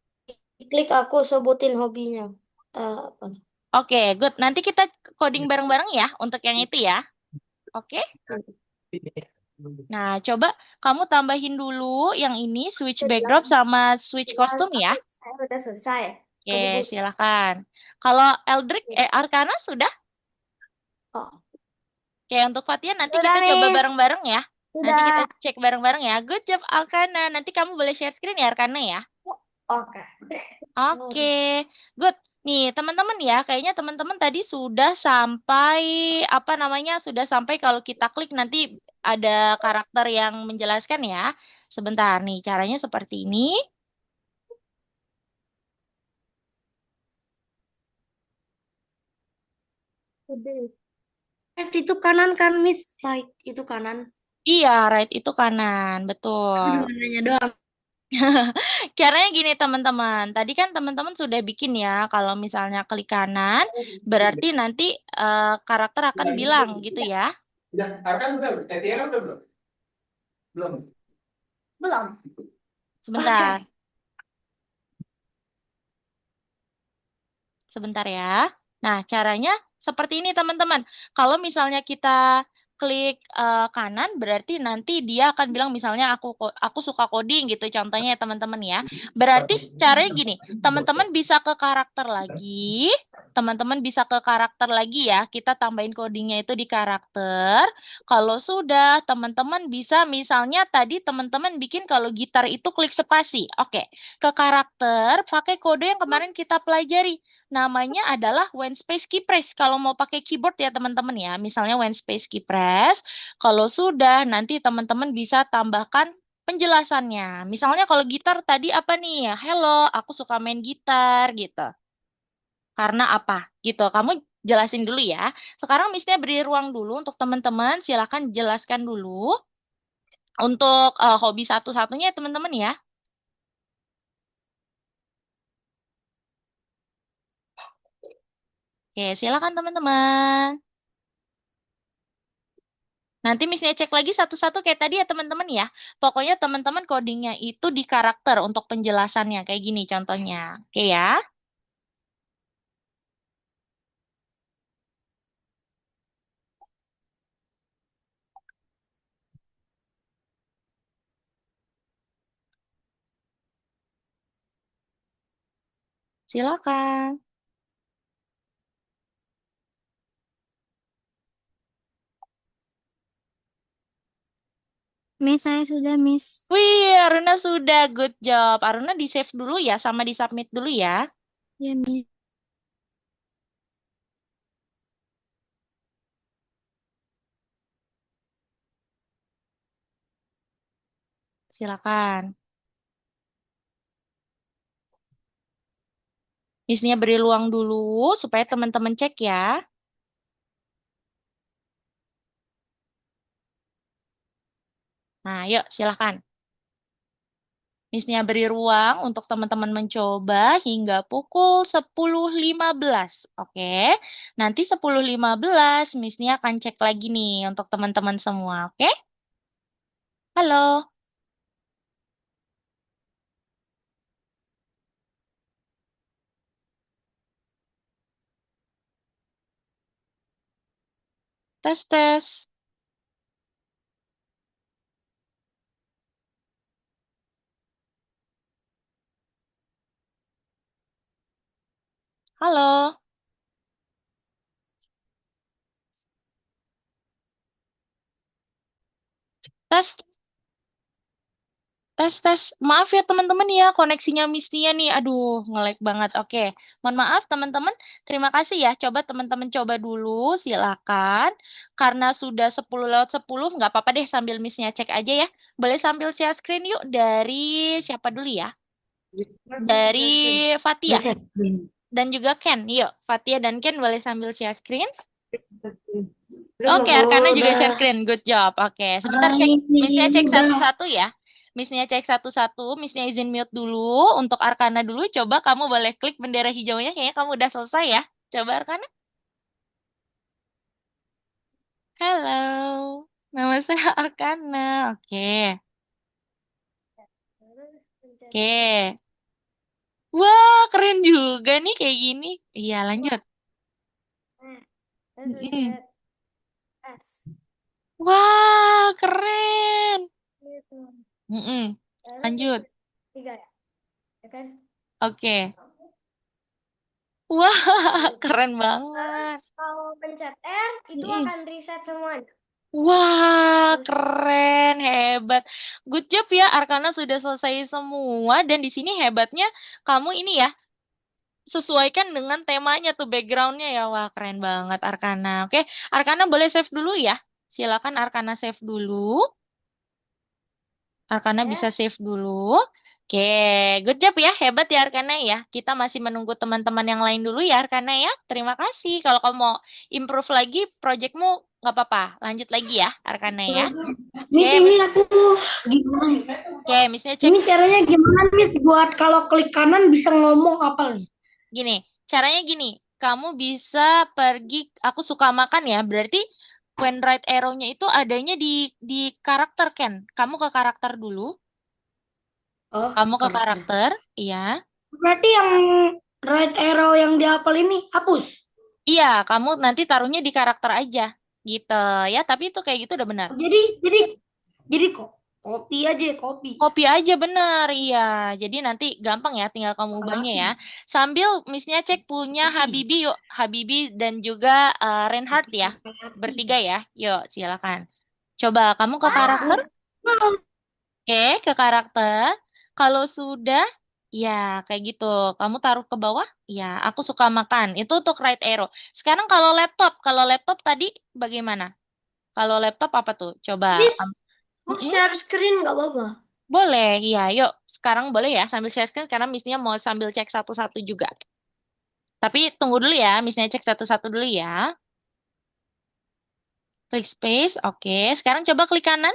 diklik aku sebutin hobinya. Apa? Oke, good. Nanti kita coding bareng-bareng ya untuk yang itu ya. Oke. Nah, coba kamu tambahin dulu yang ini switch backdrop sama switch kostum ya. Saya udah selesai. Oke, silakan. Kalau Eldrick, Arcana sudah? Oh, Oke, untuk Fatia nanti Sudah, kita coba Miss. bareng-bareng ya. Nanti kita Sudah. cek bareng-bareng ya. Good job, Arcana. Nanti kamu boleh share screen ya, Arcana ya. Oke. Oke, good. Nih, teman-teman ya, kayaknya teman-teman tadi sudah sampai, apa namanya, sudah sampai kalau kita klik nanti ada karakter yang menjelaskan ya. Sebentar nih, caranya seperti ini. Right itu kanan kan, Miss? Right itu kanan. Iya, right itu kanan, betul. Cuma nanya doang. Caranya gini teman-teman. Tadi kan teman-teman sudah bikin ya, kalau misalnya klik kanan, berarti nanti karakter akan bilang gitu ya. Udah, Arkan udah, Tiara udah belum? Belum. Belum. Sebentar, sebentar ya. Nah, caranya seperti ini teman-teman. Kalau misalnya kita klik kanan, berarti nanti dia akan bilang misalnya aku suka coding gitu. Contohnya ya teman-teman ya. Berarti caranya gini, teman-teman bisa ke karakter lagi. Teman-teman bisa ke karakter lagi ya. Kita tambahin codingnya itu di karakter. Kalau sudah, teman-teman bisa misalnya tadi teman-teman bikin kalau gitar itu klik spasi. Oke, ke karakter pakai kode yang kemarin kita pelajari. Namanya adalah when space key press. Kalau mau pakai keyboard ya teman-teman ya. Misalnya when space key press. Kalau sudah nanti teman-teman bisa tambahkan penjelasannya. Misalnya kalau gitar tadi apa nih ya? Hello, aku suka main gitar gitu. Karena apa? Gitu. Kamu jelasin dulu ya. Sekarang misalnya beri ruang dulu untuk teman-teman. Silakan jelaskan dulu. Untuk hobi satu-satunya ya teman-teman ya. Oke, silakan teman-teman. Nanti Missnya cek lagi satu-satu kayak tadi ya teman-teman ya. Pokoknya teman-teman codingnya itu di karakter untuk penjelasannya. Kayak gini contohnya. Oke ya. Silakan. Miss, saya sudah, Miss. Wih, Aruna sudah. Good job. Aruna di-save dulu ya, sama di-submit dulu ya. Ya, Miss. Silakan. Miss-nya beri luang dulu supaya teman-teman cek ya. Nah, yuk silakan. Miss-nya beri ruang untuk teman-teman mencoba hingga pukul 10.15. Oke. Nanti 10.15 Miss-nya akan cek lagi nih untuk teman-teman semua. Oke? Halo. Tes tes. Halo. Tes tes tes. Maaf ya teman-teman ya, koneksinya Miss Nia nih. Aduh, nge-lag banget. Oke. Mohon maaf teman-teman. Terima kasih ya. Coba teman-teman coba dulu, silakan. Karena sudah 10 lewat 10, nggak apa-apa deh sambil Miss-nya cek aja ya. Boleh sambil share screen yuk dari siapa dulu ya? Dari Fatia Bisa. dan juga Ken. Yuk, Fatia dan Ken boleh sambil share screen. Belum Oke, aku Arkana juga udah. share screen. Good job. Oke, sebentar cek. Miss-nya Ini cek udah. satu-satu ya. Miss-nya cek satu-satu. Miss-nya izin mute dulu. Untuk Arkana dulu, coba kamu boleh klik bendera hijaunya. Kayaknya kamu udah selesai ya. Coba Arkana. Halo. Nama saya Arkana. Oke. Oke. Wah, keren juga nih kayak gini. Iya, lanjut. Terus Mm-mm. pencet S. Wah, keren. Gitu. Mm-mm. Terus Lanjut. pencet 3 ya. Ya kan? Oke. Wah, keren Terus banget. kalau pencet R itu Mm-mm. akan reset semuanya. Wah, Terus keren, hebat. Good job ya, Arkana sudah selesai semua. Dan di sini hebatnya kamu ini ya, sesuaikan dengan temanya tuh backgroundnya ya. Wah, keren banget Arkana. Oke, Arkana boleh save dulu ya. Silakan Arkana save dulu. Arkana bisa ya. save dulu. Oke, good job ya, hebat ya Arkana ya. Kita masih menunggu teman-teman yang lain dulu ya Arkana ya. Terima kasih. Kalau kamu mau improve lagi projectmu, nggak apa-apa. Lanjut lagi ya Arkana ya. Oke, Miss, ini aku gimana? oke, Missnya cek Ini caranya gimana, Miss? Buat kalau klik kanan bisa ngomong apa nih? gini. Caranya gini, kamu bisa pergi, aku suka makan ya, berarti when right arrow-nya itu adanya di karakter Ken. Kamu ke karakter dulu, Oh, kamu ke karakter. karakter, iya. Berarti yang right arrow yang dihafal ini hapus. Iya, kamu nanti taruhnya di karakter aja, gitu ya. Tapi itu kayak gitu udah benar. Jadi kok copy aja, copy. Copy aja bener, iya. Jadi nanti gampang ya, tinggal kamu ubahnya ya. Copy. Sambil Missnya cek punya Copy. Habibi yuk, Habibi dan juga Reinhardt ya, bertiga ya. Yuk, silakan. Coba kamu ke karakter, Hapus. oke, ke karakter. Kalau sudah, ya kayak gitu. Kamu taruh ke bawah, ya. Aku suka makan. Itu untuk right arrow. Sekarang kalau laptop tadi bagaimana? Kalau laptop apa tuh? Coba. Miss, mau Mm-mm. share screen nggak apa-apa? Boleh, iya. Yuk, sekarang boleh ya sambil share screen karena Missnya mau sambil cek satu-satu juga. Tapi tunggu dulu ya, Missnya cek satu-satu dulu ya. Klik space, oke. Sekarang coba klik kanan.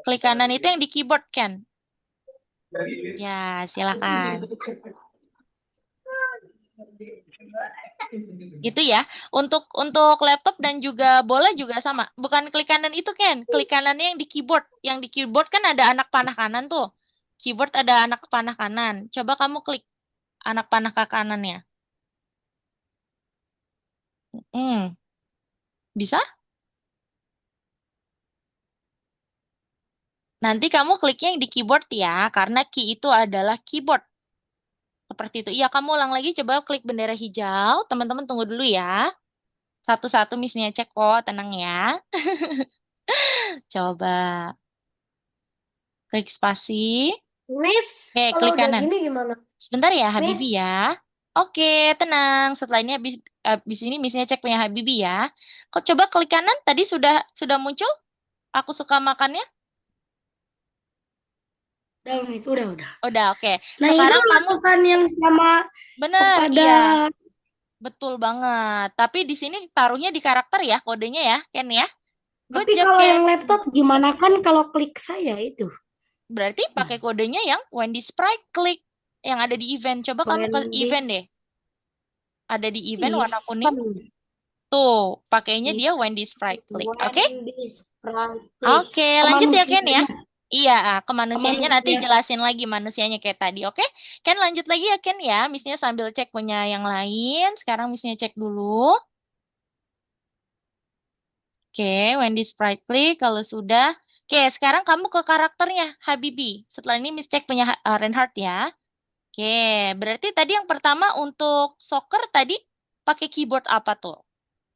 Klik kanan itu yang di keyboard kan? Ya, silakan. Gitu ya. Untuk laptop dan juga bola juga sama. Bukan klik kanan itu kan? Klik kanannya yang di keyboard. Yang di keyboard kan ada anak panah kanan tuh. Keyboard ada anak panah kanan. Coba kamu klik anak panah ke kanannya. Hmm, bisa? Nanti kamu kliknya yang di keyboard ya, karena key itu adalah keyboard. Seperti itu. Iya, kamu ulang lagi, coba klik bendera hijau. Teman-teman tunggu dulu ya. Satu-satu Miss-nya cek kok, tenang ya. Coba klik spasi. Miss, Oke, kalau klik udah kanan. gini gimana? Sebentar ya, Miss, Habibi ya. Oke, tenang. Setelah ini habis ini Miss-nya cek punya Habibi ya. Kok coba klik kanan, tadi sudah muncul? Aku suka makannya. Udah, Miss, udah. Udah, oke. Nah, itu Sekarang kamu lakukan yang sama bener, kepada iya. Betul banget. Tapi di sini taruhnya di karakter ya, kodenya ya, Ken ya. Good tapi job, kalau Ken. yang laptop gimana kan kalau klik saya itu? Berarti pakai kodenya yang Wendy Sprite Click yang ada di event. Coba kamu ke event deh. Ada di event warna kuning. Event. Tuh, pakainya dia Wendy Sprite Click. Oke? Wendy Sprite Click. Oke, Ke lanjut ya Ken ya. manusianya. Iya, ke Ke manusianya nanti manusia. jelasin lagi manusianya kayak tadi. Oke? Ken lanjut lagi ya Ken ya. Miss-nya sambil cek punya yang lain. Sekarang Miss-nya cek dulu. Oke, Wendy Sprite Click kalau sudah. Oke, sekarang kamu ke karakternya Habibi. Setelah ini Miss cek punya Reinhardt ya. Oke, berarti tadi yang pertama untuk soccer tadi pakai keyboard apa tuh?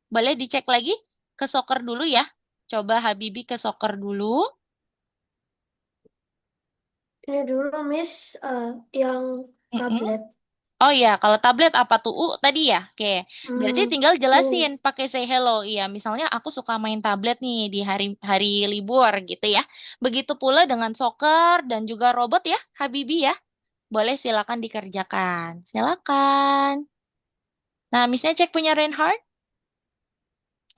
Boleh dicek lagi ke soccer dulu ya. Coba Habibi ke soccer dulu. ini dulu Miss, yang Mm-mm. tablet. Oh iya, kalau tablet apa tuh? Tadi ya. Oke, berarti tinggal jelasin Tuh. pakai say hello. Iya, misalnya aku suka main tablet nih di hari hari libur gitu ya. Begitu pula dengan soccer dan juga robot ya, Habibi ya. Boleh silakan dikerjakan. Silakan. Nah, Missnya cek punya Reinhardt.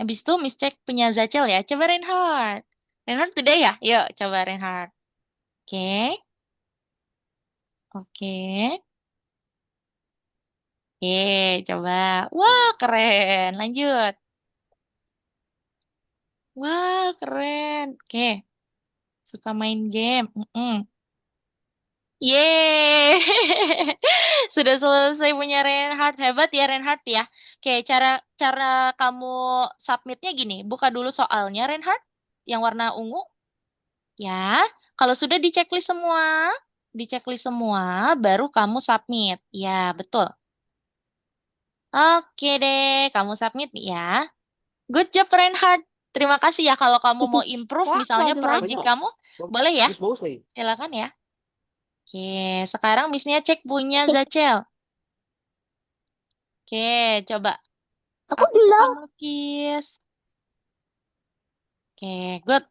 Habis itu Miss cek punya Zachel ya. Coba Reinhardt. Reinhardt today ya? Yuk, coba Reinhardt. Oke. Oke. Oke, coba. Wah, keren. Lanjut. Wah, keren. Oke. Suka main game. Yeay. Sudah selesai punya Reinhardt. Hebat ya Reinhardt ya. Oke, cara cara kamu submitnya gini. Buka dulu soalnya Reinhardt yang warna ungu. Ya, kalau sudah diceklis semua, baru kamu submit. Ya, betul. Oke deh, kamu submit ya. Good job, Reinhard. Terima kasih ya kalau kamu mau improve Ya, misalnya lagi project makan. kamu, boleh ya? Silakan ya. Oke, sekarang Miss-nya cek punya Zachel. Oke, coba. Aku Aku suka belum. melukis. Oke, good.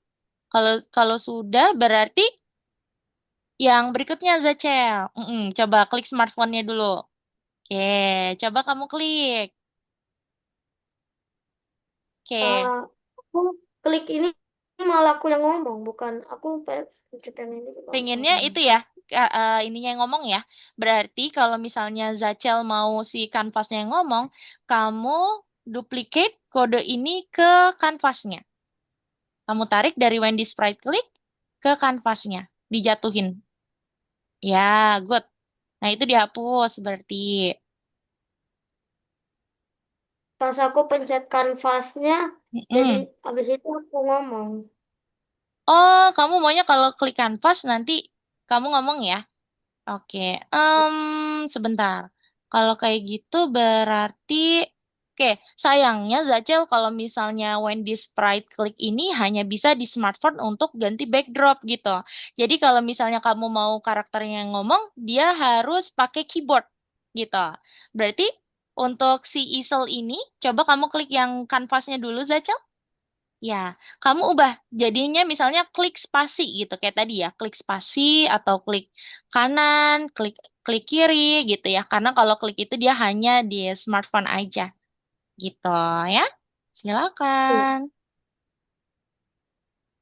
Kalau kalau sudah berarti yang berikutnya Zachel. Coba klik smartphone-nya dulu. Oke, coba kamu klik. Oke, Aku klik ini malah aku yang ngomong, bukan aku pencet yang ini juga pengennya ngomong. itu ya, ininya yang ngomong ya. Berarti kalau misalnya Zachel mau si kanvasnya yang ngomong, kamu duplicate kode ini ke kanvasnya. Kamu tarik dari Wendy Sprite Click ke kanvasnya, dijatuhin. Ya, good. Nah, itu dihapus berarti. Pas aku pencet kanvasnya, jadi Mm-mm. abis itu aku ngomong. Oh, kamu maunya kalau klik kanvas nanti kamu ngomong ya? Oke, sebentar. Kalau kayak gitu berarti, oke, sayangnya Zachel kalau misalnya Wendy Sprite Click ini hanya bisa di smartphone untuk ganti backdrop gitu. Jadi kalau misalnya kamu mau karakternya yang ngomong, dia harus pakai keyboard gitu. Berarti untuk si easel ini, coba kamu klik yang kanvasnya dulu Zachel. Ya, kamu ubah jadinya misalnya klik spasi gitu kayak tadi ya, klik spasi atau klik kanan, klik klik kiri gitu ya. Karena kalau klik itu dia hanya di smartphone aja gitu ya. Silakan.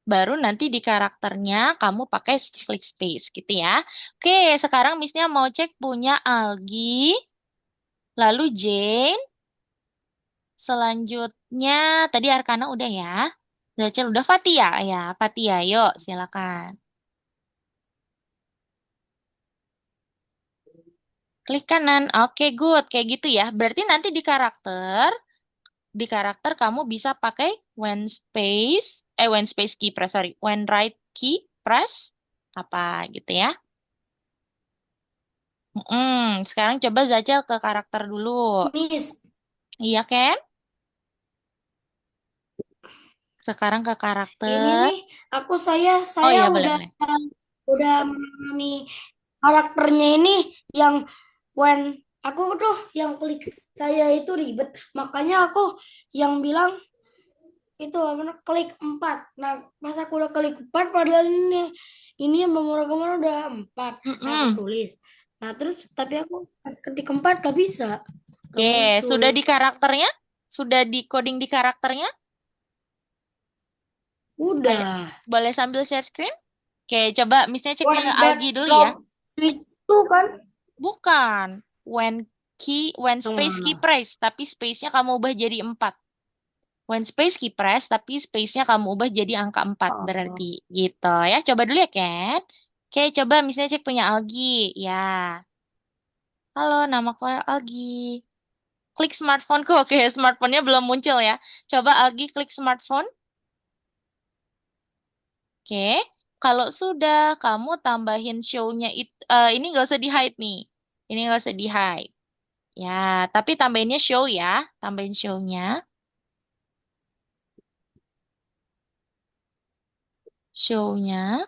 Baru nanti di karakternya kamu pakai klik space gitu ya. Oke, sekarang Missnya mau cek punya Algi, lalu Jane, selanjutnya tadi Arkana udah ya. Rachel udah Fatia ya, Fatia, yuk silakan. Klik kanan. Oke, good. Kayak gitu ya. Berarti nanti di karakter kamu bisa pakai when space key press, sorry, when right key Express apa gitu ya. Sekarang coba Zachel ke karakter dulu. Miss, Iya, Ken? Sekarang ke ini karakter. nih saya Oh saya iya, boleh-boleh. udah memahami karakternya ini yang when aku tuh yang klik saya itu ribet. Makanya aku yang bilang itu apa namanya, klik 4. Nah, pas aku udah klik 4 padahal ini yang pemrograman udah 4. Nah, aku Mm-mm. tulis. Nah, terus tapi aku pas ketik 4 gak bisa. Gak Oke, muncul. sudah di karakternya? Sudah di coding di karakternya? Ayo, Udah. boleh sambil share screen? Oke, coba misalnya cek ke When that Algi dulu ya. drop switch tuh kan. Bukan. When Yang space key mana? press, tapi space-nya kamu ubah jadi 4. When space key press, tapi space-nya kamu ubah jadi angka 4 Oh. berarti. Gitu ya. Coba dulu ya, Ken. Oke, coba misalnya cek punya Algi. Ya. Halo, nama aku Algi. Klik smartphone-ku. Oke, smartphone-nya belum muncul ya. Coba Algi klik smartphone. Oke. Kalau sudah, kamu tambahin show-nya itu. Ini nggak usah di-hide nih. Ini nggak usah di-hide. Ya, tapi tambahinnya show ya. Tambahin show-nya. Show-nya.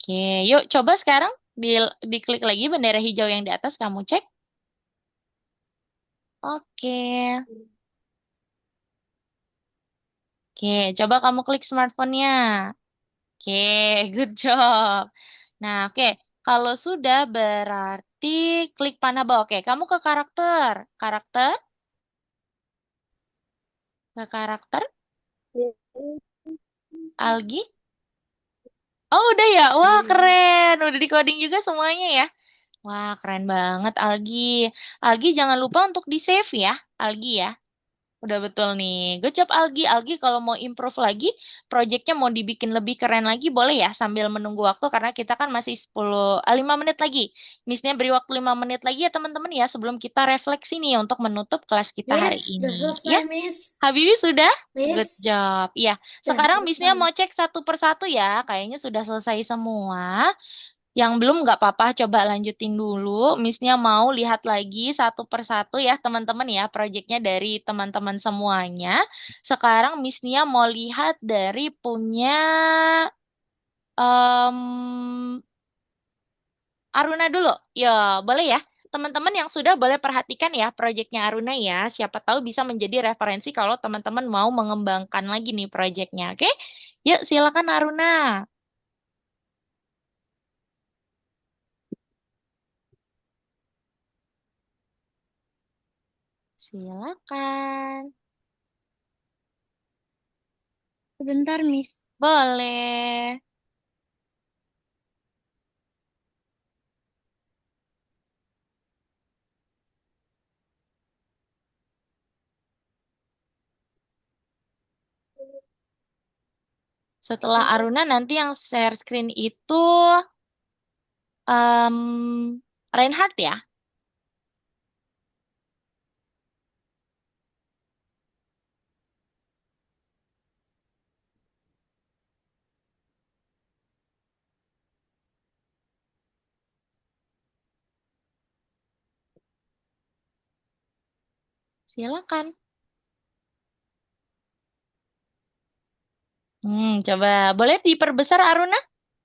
Oke, yuk coba sekarang diklik lagi bendera hijau yang di atas, kamu cek. Oke. Oke, coba kamu klik smartphone-nya. Oke, good job. Nah, oke. Kalau sudah berarti klik panah bawah. Oke, kamu ke karakter. Karakter, ke karakter, Algi. Oh, udah ya? Wah, keren. Udah di coding juga semuanya ya. Wah, keren banget, Algi. Algi, jangan lupa untuk di-save ya, Algi ya. Udah betul nih. Good job, Algi. Algi, kalau mau improve lagi, projectnya mau dibikin lebih keren lagi, boleh ya sambil menunggu waktu, karena kita kan masih 5 menit lagi. Misalnya beri waktu 5 menit lagi ya, teman-teman ya, sebelum kita refleksi nih untuk menutup kelas kita hari Miss, udah ini. selesai, Ya, Miss. Habibi sudah? Good Miss, job. Iya, udah sekarang Miss-nya selesai. mau cek satu persatu ya. Kayaknya sudah selesai semua. Yang belum nggak apa-apa, coba lanjutin dulu. Miss-nya mau lihat lagi satu persatu ya teman-teman ya, proyeknya dari teman-teman semuanya. Sekarang Miss-nya mau lihat dari punya em, Aruna dulu. Ya, boleh ya. Teman-teman yang sudah boleh perhatikan ya proyeknya Aruna ya. Siapa tahu bisa menjadi referensi kalau teman-teman mau mengembangkan lagi nih proyeknya. Oke? Yuk, silakan Aruna. Silakan. Sebentar, Miss. Boleh. Setelah Aruna nanti yang share screen itu Reinhardt ya. Silakan. Coba boleh diperbesar Aruna?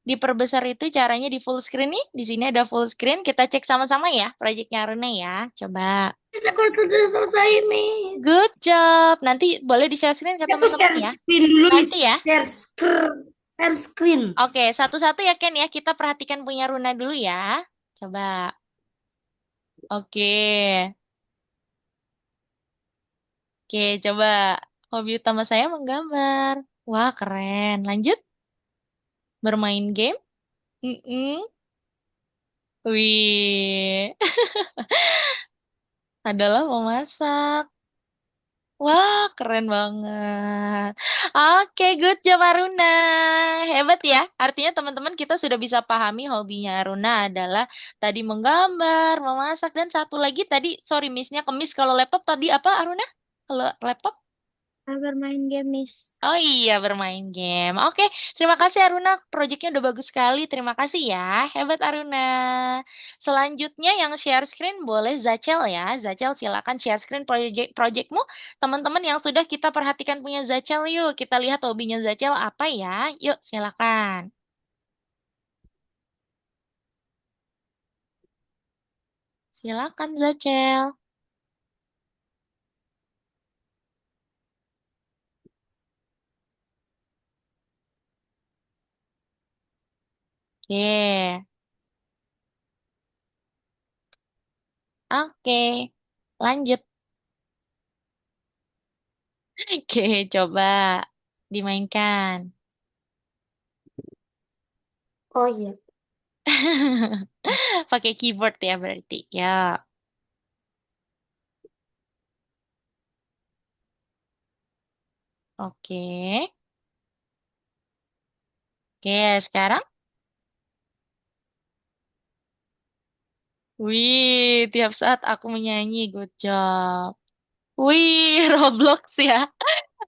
Diperbesar itu caranya di full screen nih. Di sini ada full screen. Kita cek sama-sama ya proyeknya Aruna ya. Coba. Miss, aku sudah selesai, Miss. Good job. Nanti boleh di share screen ke Aku teman-teman share ya. screen dulu, Miss. Nanti ya. Share screen. Oke, satu-satu ya Ken ya. Kita perhatikan punya Runa dulu ya. Coba. Oke. Oke, coba. Hobi utama saya menggambar. Wah, keren. Lanjut. Bermain game. Mm-mm. Wih. Adalah memasak. Wah, keren banget. Oke, good job Aruna. Hebat ya. Artinya teman-teman kita sudah bisa pahami hobinya Aruna adalah tadi menggambar, memasak, dan satu lagi tadi, sorry miss-nya kemis. Kalau laptop tadi apa Aruna? Kalau laptop? bermain game, Miss. Oh iya, bermain game. Oke, terima kasih Aruna. Proyeknya udah bagus sekali. Terima kasih ya. Hebat Aruna. Selanjutnya yang share screen boleh Zachel ya. Zachel silakan share screen projectmu. Teman-teman yang sudah kita perhatikan punya Zachel yuk. Kita lihat hobinya Zachel apa ya. Yuk, silakan. Silakan Zachel. Oke. Oke. Lanjut. Oke, coba dimainkan. Oh iya. Pakai keyboard ya berarti. Ya. Oke. Oke, sekarang. Wih, tiap saat aku menyanyi. Good job. Wih, Roblox ya.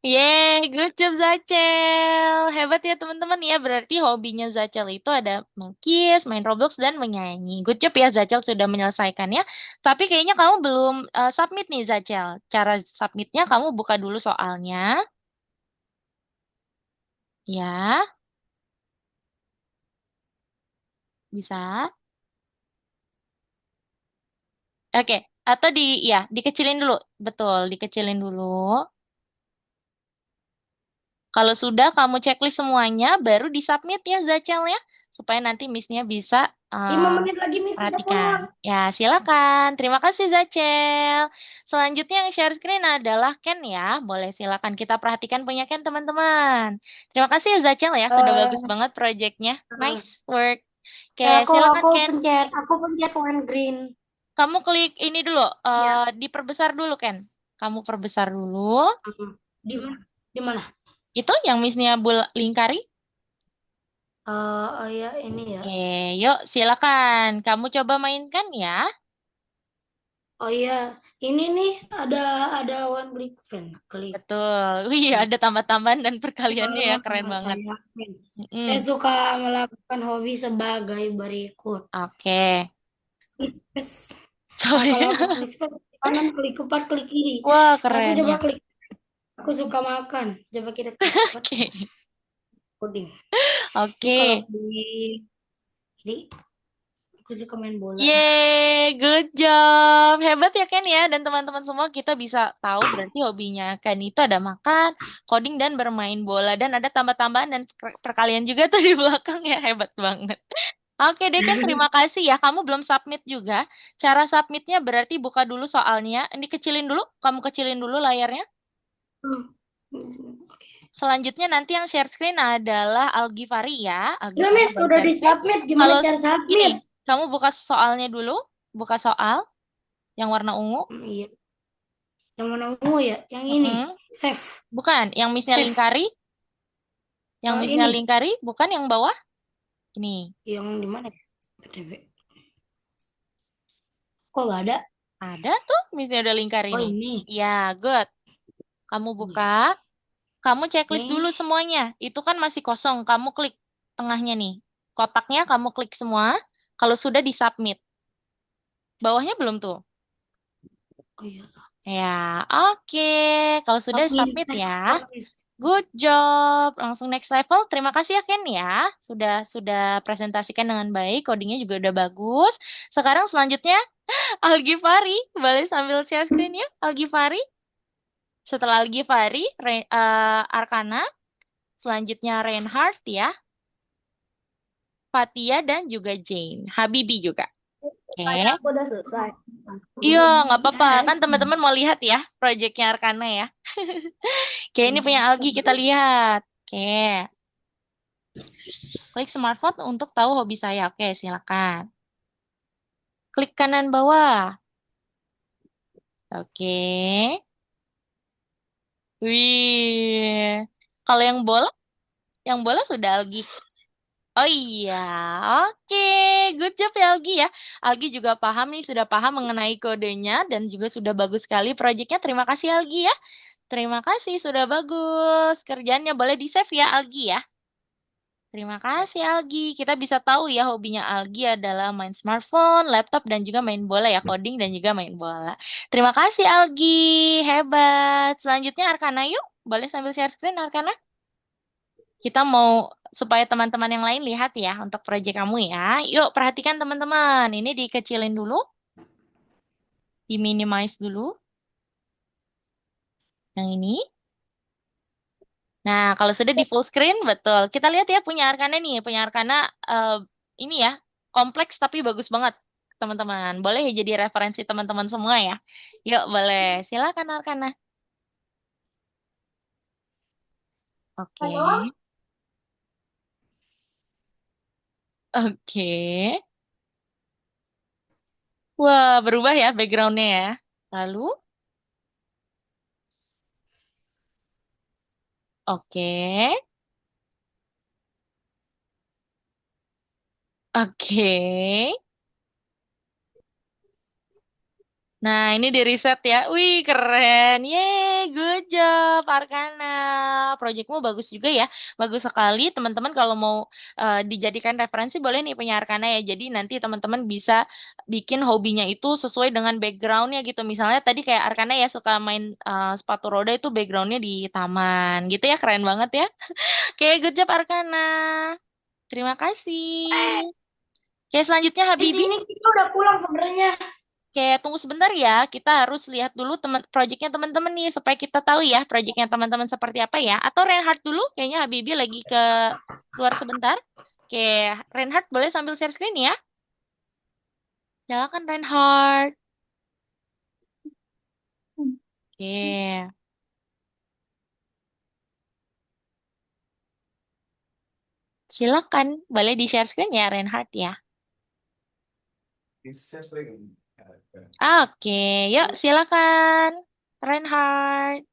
Yeay, good job Zachel. Hebat ya teman-teman ya. Berarti hobinya Zachel itu ada melukis, main Roblox, dan menyanyi. Good job ya Zachel sudah menyelesaikannya. Tapi kayaknya kamu belum submit nih Zachel. Cara submitnya kamu buka dulu soalnya. Ya, bisa. Oke, atau ya, dikecilin dulu. Betul, dikecilin dulu. Kalau sudah kamu checklist semuanya, baru disubmit ya Zachel ya, supaya nanti Miss-nya bisa 5 menit lagi Miss kita perhatikan. pulang. Ya, silakan. Terima kasih Zachel. Selanjutnya yang share screen adalah Ken ya. Boleh silakan kita perhatikan punya Ken teman-teman. Terima kasih ya Zachel ya, sudah bagus Eh, banget proyeknya. eh, Nice work. Oke, aku silakan aku Ken. pencet warna green. Kamu klik ini dulu, Ya. diperbesar dulu Ken. Kamu perbesar dulu. Di mana? Di mana? Itu yang Miss-nya lingkari. Oh ya ini ya. Oke, yuk silakan. Kamu coba mainkan ya. Oh iya, ini nih ada one click friend. Klik. Betul. Wih, ada tambah-tambahan dan perkaliannya ya, keren Kalau banget. saya, Mm-mm. saya suka melakukan hobi sebagai berikut. Oke, Klik space. coba Nah, kalau aku ya. klik space kanan, klik keempat, klik kiri. Wah, Aku keren coba ya. klik. Aku suka makan. Coba kita klik empat Oke, coding. Ini kalau oke. di aku suka main bola. Yeay, good job. Hebat ya Ken ya. Dan teman-teman semua kita bisa tahu berarti hobinya Ken itu ada makan, coding, dan bermain bola. Dan ada tambah-tambahan dan perkalian juga tuh di belakang ya. Hebat banget. Oke deh Ken, terima kasih ya. Kamu belum submit juga. Cara submitnya berarti buka dulu soalnya. Ini kecilin dulu. Kamu kecilin dulu layarnya. Oke. Selanjutnya nanti yang share screen adalah Algifari ya. Udah Algifari Miss, baru udah share di screen. submit. Gimana Kalau cara ini, submit? kamu buka soalnya dulu. Buka soal yang warna ungu. Iya. Yang mana ungu ya? Yang ini. Mm-mm. Save. Bukan, yang Miss-nya Save. lingkari. Yang Miss-nya Ini. lingkari, bukan yang bawah. Ini. Yang di mana ya? BTW. Kok nggak ada? Ada tuh Miss-nya udah lingkari Oh nih. ini. Ya, good. Kamu buka. Kamu checklist dulu Nih. semuanya. Itu kan masih kosong. Kamu klik tengahnya nih. Kotaknya kamu klik semua. Kalau sudah disubmit. Bawahnya belum tuh. Oh iya. Ya, oke. Kalau sudah Submit submit ya. next level. Good job. Langsung next level. Terima kasih ya Ken ya. Sudah presentasikan dengan baik. Codingnya juga udah bagus. Sekarang selanjutnya Algifari. Boleh sambil share screen ya, Algifari. Setelah Algifari, Arkana. Selanjutnya Reinhardt ya. Fatia dan juga Jane. Habibi juga. Oke. Aku udah selesai. Iya, nggak apa-apa. Kan teman-teman mau lihat ya proyeknya Arkana ya. Oke, ini punya Algi kita lihat. Oke. Klik smartphone untuk tahu hobi saya. Oke, silakan. Klik kanan bawah. Oke. Wih. Kalau yang bola sudah Algi. Oh iya, oke. Good job ya Algi ya. Algi juga paham nih, sudah paham mengenai kodenya dan juga sudah bagus sekali proyeknya. Terima kasih Algi ya. Terima kasih, sudah bagus. Kerjaannya boleh di-save ya, Algi ya. Terima kasih, Algi. Kita bisa tahu ya hobinya Algi adalah main smartphone, laptop, dan juga main bola ya, coding dan juga main bola. Terima kasih, Algi. Hebat. Selanjutnya, Arkana yuk. Boleh sambil share screen, Arkana? Kita mau supaya teman-teman yang lain lihat ya untuk proyek kamu ya. Yuk, perhatikan teman-teman. Ini dikecilin dulu, di-minimize dulu. Yang ini. Nah, kalau sudah di full screen, betul. Kita lihat ya punya Arkana nih. Punya Arkana ini ya, kompleks tapi bagus banget, teman-teman. Boleh ya jadi referensi teman-teman semua ya. Yuk, boleh. Silakan Arkana. Oke. Oke. Wah, berubah ya backgroundnya ya. Lalu, oke. Oke. Nah, ini di riset ya. Wih, keren. Yeay, good job, Arkana. Proyekmu bagus juga ya. Bagus sekali. Teman-teman kalau mau dijadikan referensi, boleh nih punya Arkana ya. Jadi nanti teman-teman bisa bikin hobinya itu sesuai dengan backgroundnya gitu. Misalnya tadi kayak Arkana ya suka main sepatu roda itu backgroundnya di taman. Gitu ya, keren banget ya. Oke, good job, Arkana. Terima kasih. Oke, selanjutnya Di Habibi. sini kita udah pulang sebenarnya. Oke, tunggu sebentar ya. Kita harus lihat dulu proyeknya teman-teman nih supaya kita tahu ya proyeknya teman-teman seperti apa ya. Atau Reinhard dulu, kayaknya Habibie lagi ke luar sebentar. Oke, Reinhard boleh sambil share screen ya. Silakan Reinhard. Oke. Silakan, boleh di share screen ya Reinhard ya. Oke, yuk silakan Reinhard.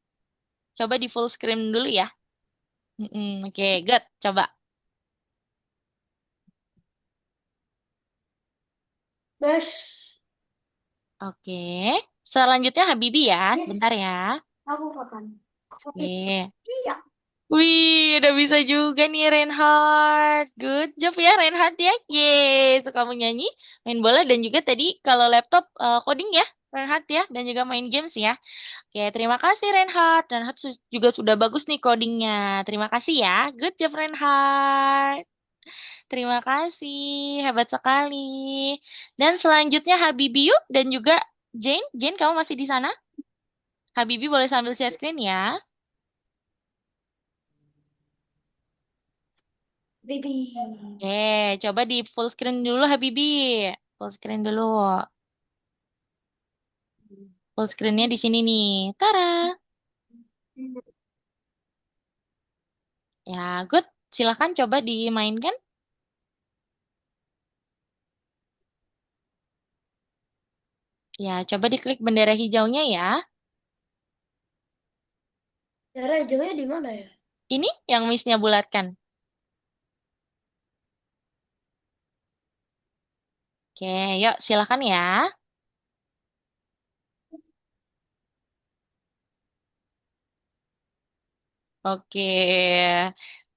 Coba di full screen dulu ya. Oke, good. Coba. Bes, Oke. Selanjutnya Habibie ya, Miss, sebentar ya. aku makan. Oke. Iya. Wih, udah bisa juga nih Reinhard. Good job ya Reinhard ya. Yeay, suka menyanyi, main bola dan juga tadi kalau laptop coding ya Reinhard ya dan juga main games ya. Oke, terima kasih Reinhard. Reinhard juga sudah bagus nih codingnya. Terima kasih ya. Good job Reinhard. Terima kasih, hebat sekali. Dan selanjutnya Habibi yuk dan juga Jane. Jane, kamu masih di sana? Habibi boleh sambil share screen ya. Baby. Oke, coba di full screen dulu Habibi. Full screen dulu. Full screennya di sini nih. Tara. Ya, good. Silahkan coba dimainkan. Ya, coba diklik bendera hijaunya ya. Cara hijaunya di mana ya? Ini yang Miss-nya bulatkan. Oke, yuk silakan ya. Oke,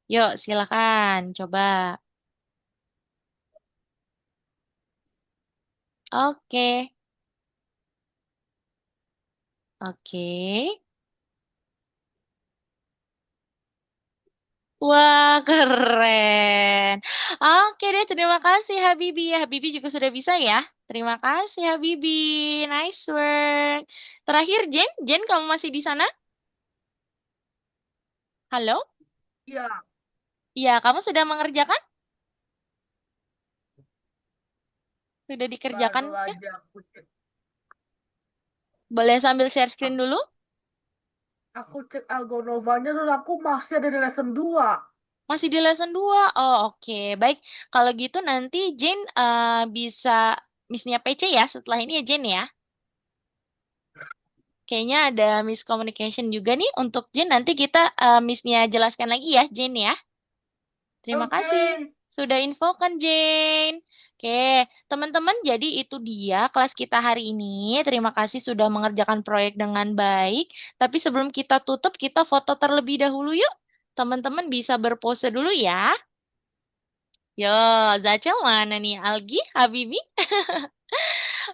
yuk silakan coba. Oke, oke. Wah, keren. Oke deh, terima kasih Habibi. Habibi juga sudah bisa ya. Terima kasih Habibi. Nice work. Terakhir Jen, Jen kamu masih di sana? Halo? Iya, Iya, kamu sudah mengerjakan? Sudah dikerjakan? baru Ya? aja Boleh sambil share screen dulu? aku cek algoritmanya dan aku masih ada di lesson 2. Masih di lesson 2. Oh, oke. Baik. Kalau gitu nanti Jen bisa Miss-nya PC ya setelah ini ya Jen ya. Kayaknya ada miscommunication juga nih untuk Jen. Nanti kita Miss-nya jelaskan lagi ya Jen ya. Terima Oke. kasih sudah infokan Jane. Oke, teman-teman, jadi itu dia kelas kita hari ini. Terima kasih sudah mengerjakan proyek dengan baik. Tapi sebelum kita tutup, kita foto terlebih dahulu yuk. Teman-teman bisa berpose dulu ya. Yo, Zachel mana nih? Algi, Habibi?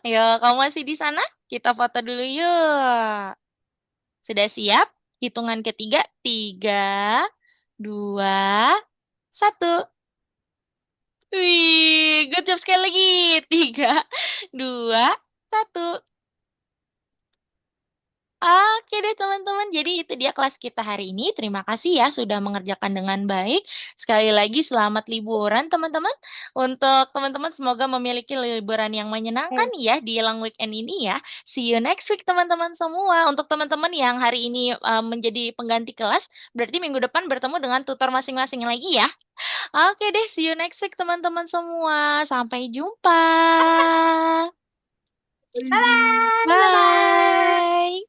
Yo, kamu masih di sana? Kita foto dulu yuk. Sudah siap? Hitungan ketiga, 3, 2, 1. Wih, good job sekali lagi. 3, 2, 1. Oke deh teman-teman, jadi itu dia kelas kita hari ini. Terima kasih ya sudah mengerjakan dengan baik. Sekali lagi selamat liburan teman-teman. Untuk teman-teman semoga memiliki liburan yang menyenangkan ya di long weekend ini ya. See you next week teman-teman semua. Untuk teman-teman yang hari ini menjadi pengganti kelas, berarti minggu depan bertemu dengan tutor masing-masing lagi ya. Oke deh, see you next week teman-teman semua. Sampai jumpa. Bye. Bye.